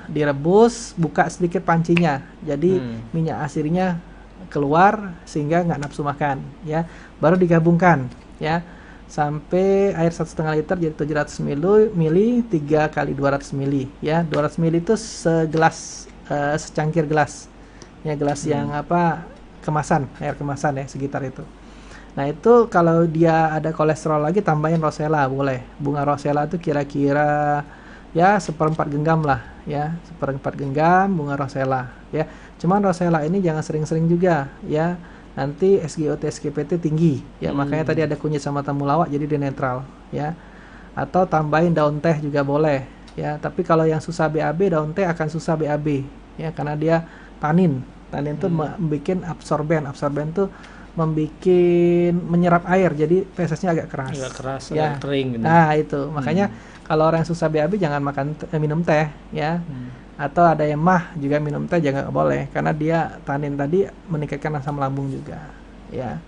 Direbus, buka sedikit pancinya. Jadi minyak asinnya keluar sehingga nggak nafsu makan ya, baru digabungkan ya sampai air 1,5 liter jadi 700 ml 3 kali 200 ml ya. 200 ml itu segelas secangkir gelas ya, gelas yang apa kemasan, air kemasan ya, sekitar itu. Nah itu kalau dia ada kolesterol lagi tambahin rosella boleh. Bunga rosella itu kira-kira ya 1/4 genggam lah ya, 1/4 genggam bunga rosella ya. Cuman rosella ini jangan sering-sering juga ya, nanti SGOT SGPT tinggi ya. Makanya tadi ada kunyit sama temulawak jadi dia netral ya. Atau tambahin daun teh juga boleh ya. Tapi kalau yang susah BAB, daun teh akan susah BAB ya, karena dia tanin itu membuat absorben tuh menyerap air, jadi fesesnya agak keras ya, agak kering gitu. Nah itu makanya kalau orang yang susah BAB jangan minum teh ya. Atau ada yang mah juga minum teh jangan, boleh, karena dia tanin tadi meningkatkan asam lambung juga ya.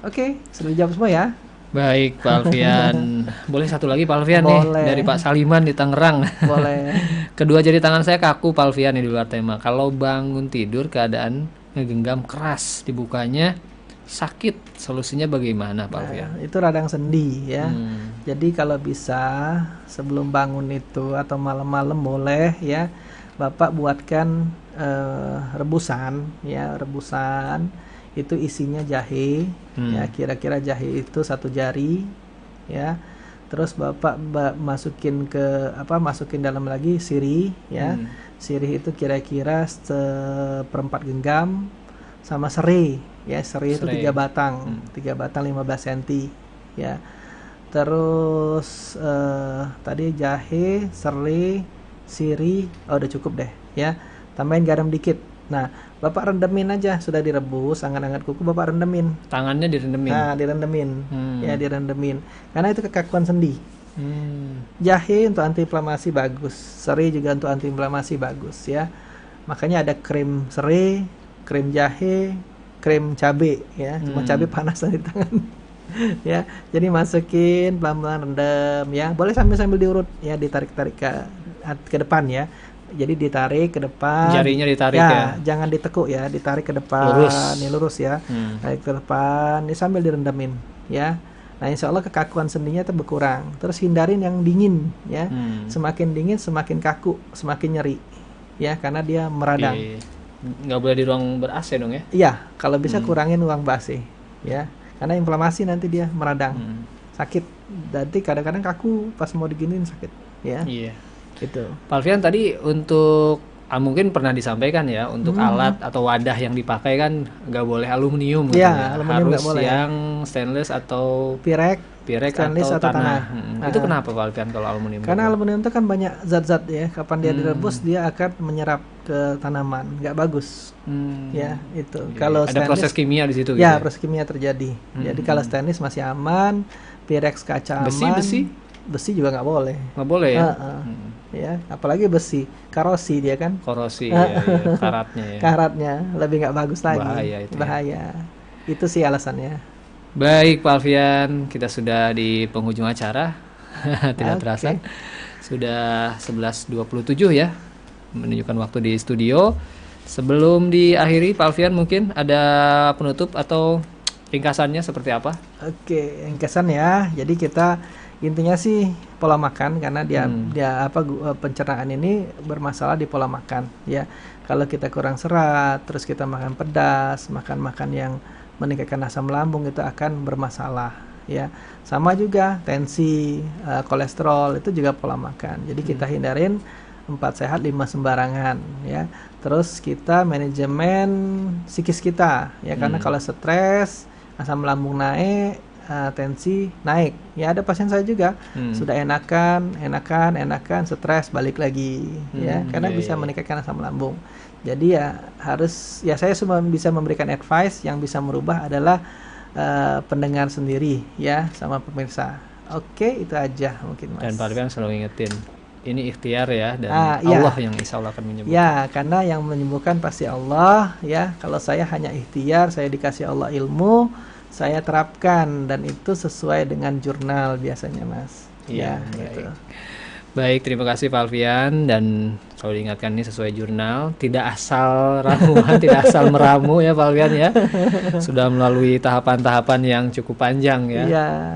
Oke, sudah dijawab semua ya. Baik Pak Alfian. Boleh satu lagi Pak Alfian nih dari Pak Saliman di Tangerang. Boleh. Kedua jari tangan saya kaku Pak Alfian, di luar tema. Kalau bangun tidur keadaan ngegenggam keras, dibukanya sakit, solusinya bagaimana Pak Alfian? Itu radang sendi ya. Jadi kalau bisa sebelum bangun itu atau malam-malam boleh ya, Bapak buatkan rebusan ya, rebusan itu isinya jahe ya, kira-kira jahe itu 1 jari ya. Terus Bapak masukin masukin dalam lagi sirih ya. Sirih itu kira-kira 1/4 genggam, sama serai ya, serai itu 3 batang 15 cm ya. Terus tadi jahe, serai, sirih, udah cukup deh ya. Tambahin garam dikit. Nah Bapak rendemin aja, sudah direbus anget-anget kuku, Bapak rendemin, tangannya direndemin. Nah direndemin ya, direndemin karena itu kekakuan sendi. Jahe untuk antiinflamasi bagus, serai juga untuk antiinflamasi bagus ya. Makanya ada krim serai, krim jahe, krim cabe ya. Cuma cabe panas di tangan ya. Jadi masukin pelan-pelan, rendam ya. Boleh sambil diurut ya, ditarik-tarik ke depan ya. Jadi ditarik ke depan, jarinya ditarik ya. Jangan ditekuk ya, ditarik ke depan, lurus ya. Tarik ke depan, ini sambil direndamin ya. Nah insya Allah kekakuan sendinya itu berkurang. Terus hindarin yang dingin ya. Semakin dingin semakin kaku, semakin nyeri ya, karena dia meradang. Nggak boleh di ruang ber-AC dong ya? Iya, kalau bisa kurangin ruang ber-AC, ya, karena inflamasi nanti dia meradang, sakit. Nanti kadang-kadang kaku pas mau diginiin sakit, ya. Iya. Gitu. Pak Alfian, tadi untuk mungkin pernah disampaikan ya, untuk alat atau wadah yang dipakai kan nggak boleh aluminium gitu ya, aluminium harus boleh. Yang stainless atau pirek stainless atau tanah. Itu kenapa Pak Alfian kalau aluminium? Karena aluminium itu kan banyak zat-zat ya, kapan dia direbus dia akan menyerap ke tanaman, nggak bagus. Ya, itu. Kalau ada proses kimia di situ ya, gitu. proses kimia terjadi. Jadi kalau stainless masih aman, pirex kaca aman. Besi juga nggak boleh. Nggak boleh ya? Ya, apalagi besi, korosi dia kan. Korosi, ya, karatnya ya. Karatnya lebih nggak bagus lagi. Bahaya itu. Bahaya. Itu sih alasannya. Baik Pak Alfian, kita sudah di penghujung acara. Tidak terasa. Sudah 11.27 ya, menunjukkan waktu di studio. Sebelum diakhiri Pak Alfian, mungkin ada penutup atau ringkasannya seperti apa? Oke, ringkasan ya. Jadi kita intinya sih pola makan, karena dia pencernaan ini bermasalah di pola makan ya. Kalau kita kurang serat, terus kita makan pedas, makan yang meningkatkan asam lambung, itu akan bermasalah ya. Sama juga tensi, kolesterol, itu juga pola makan. Jadi kita hindarin 4 sehat 5 sembarangan ya. Terus kita manajemen psikis kita ya, karena kalau stres, asam lambung naik, tensi naik ya. Ada pasien saya juga sudah enakan stres balik lagi ya, karena bisa meningkatkan asam lambung. Jadi ya harus, ya saya cuma bisa memberikan advice, yang bisa merubah adalah pendengar sendiri ya, sama pemirsa. Oke, itu aja mungkin Mas. Dan Pak Alfian selalu ingetin, ini ikhtiar ya, dan Allah yang insya Allah akan menyembuhkan. Ya, karena yang menyembuhkan pasti Allah ya. Kalau saya hanya ikhtiar, saya dikasih Allah ilmu, saya terapkan, dan itu sesuai dengan jurnal biasanya Mas. Iya, gitu. Baik, terima kasih Pak Alfian, dan selalu diingatkan ini sesuai jurnal, tidak asal ramuan, tidak asal meramu ya Pak Alfian ya. Sudah melalui tahapan-tahapan yang cukup panjang ya,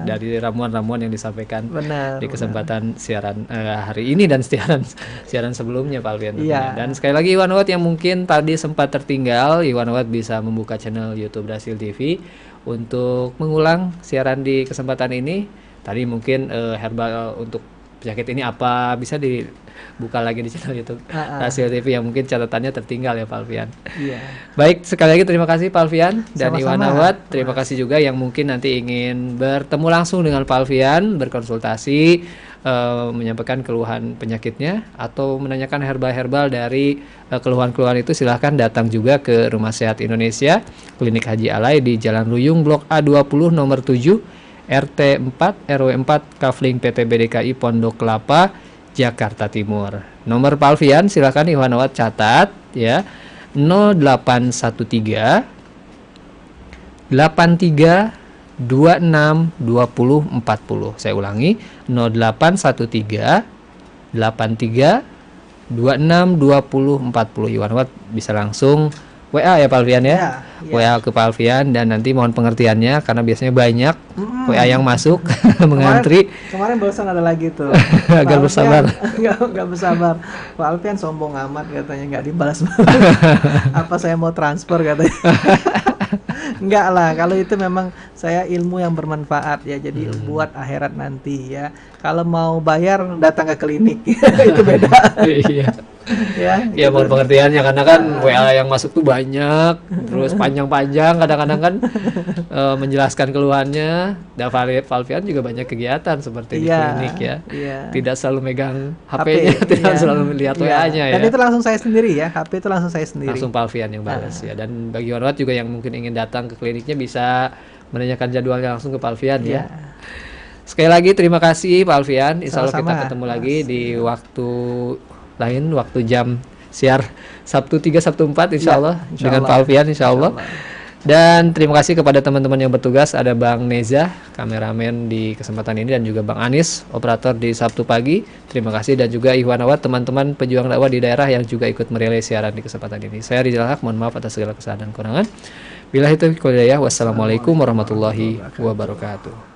dari ramuan-ramuan yang disampaikan di kesempatan siaran hari ini dan siaran sebelumnya Pak Alfian. Dan sekali lagi Iwan Awad yang mungkin tadi sempat tertinggal, Iwan Awad bisa membuka channel YouTube Dasil TV untuk mengulang siaran di kesempatan ini. Tadi mungkin herbal untuk penyakit ini apa, bisa dibuka lagi di channel YouTube Dasil TV yang mungkin catatannya tertinggal ya Pak Alfian. Baik, sekali lagi terima kasih Pak Alfian dan Iwan Awad. Terima kasih juga yang mungkin nanti ingin bertemu langsung dengan Pak Alfian, berkonsultasi, menyampaikan keluhan penyakitnya atau menanyakan herbal-herbal dari keluhan-keluhan itu, silahkan datang juga ke Rumah Sehat Indonesia, Klinik Haji Alai di Jalan Luyung, Blok A20 nomor 7, RT 4 RW 4 Kafling PTB DKI Pondok Kelapa, Jakarta Timur. Nomor Pak Alfian silakan Iwan Awad catat ya, 0813 83 26 20 40. Saya ulangi, 0813 83 26 20 40. Iwan Awad bisa langsung WA ya Pak Alfian ya, WA ke Pak Alfian, dan nanti mohon pengertiannya karena biasanya banyak WA yang masuk mengantri. Kemarin barusan ada lagi tuh. Agak bersabar. Nggak bersabar. Pak Alfian sombong amat katanya, nggak dibalas. Apa saya mau transfer katanya? Enggak lah, kalau itu memang saya ilmu yang bermanfaat ya, jadi buat akhirat nanti ya. Kalau mau bayar datang ke klinik itu beda. Iya. Ya mohon pengertiannya karena kan WA yang masuk tuh banyak, terus panjang-panjang, kadang-kadang kan menjelaskan keluhannya. Dan Pak Alfian juga banyak kegiatan seperti di klinik ya. Tidak selalu megang HP-nya, tidak selalu melihat WA-nya ya. Dan itu langsung saya sendiri ya, HP itu langsung saya sendiri. Langsung Pak Alfian yang balas ya. Dan bagi orang juga yang mungkin ingin datang ke kliniknya bisa menanyakan jadwalnya langsung ke Pak Alfian ya. Sekali lagi terima kasih Pak Alfian. Insya Allah kita ketemu lagi di waktu lain, waktu jam siar Sabtu 3, Sabtu 4 insya Allah dengan Pak Alfian insya Allah. Dan terima kasih kepada teman-teman yang bertugas, ada Bang Neza, kameramen di kesempatan ini, dan juga Bang Anis, operator di Sabtu pagi. Terima kasih, dan juga Iwan Awad, teman-teman pejuang dakwah di daerah yang juga ikut merelay siaran di kesempatan ini. Saya Rizal Haq, mohon maaf atas segala kesalahan dan kekurangan. Billahi taufiq wal hidayah. Wassalamualaikum warahmatullahi wabarakatuh.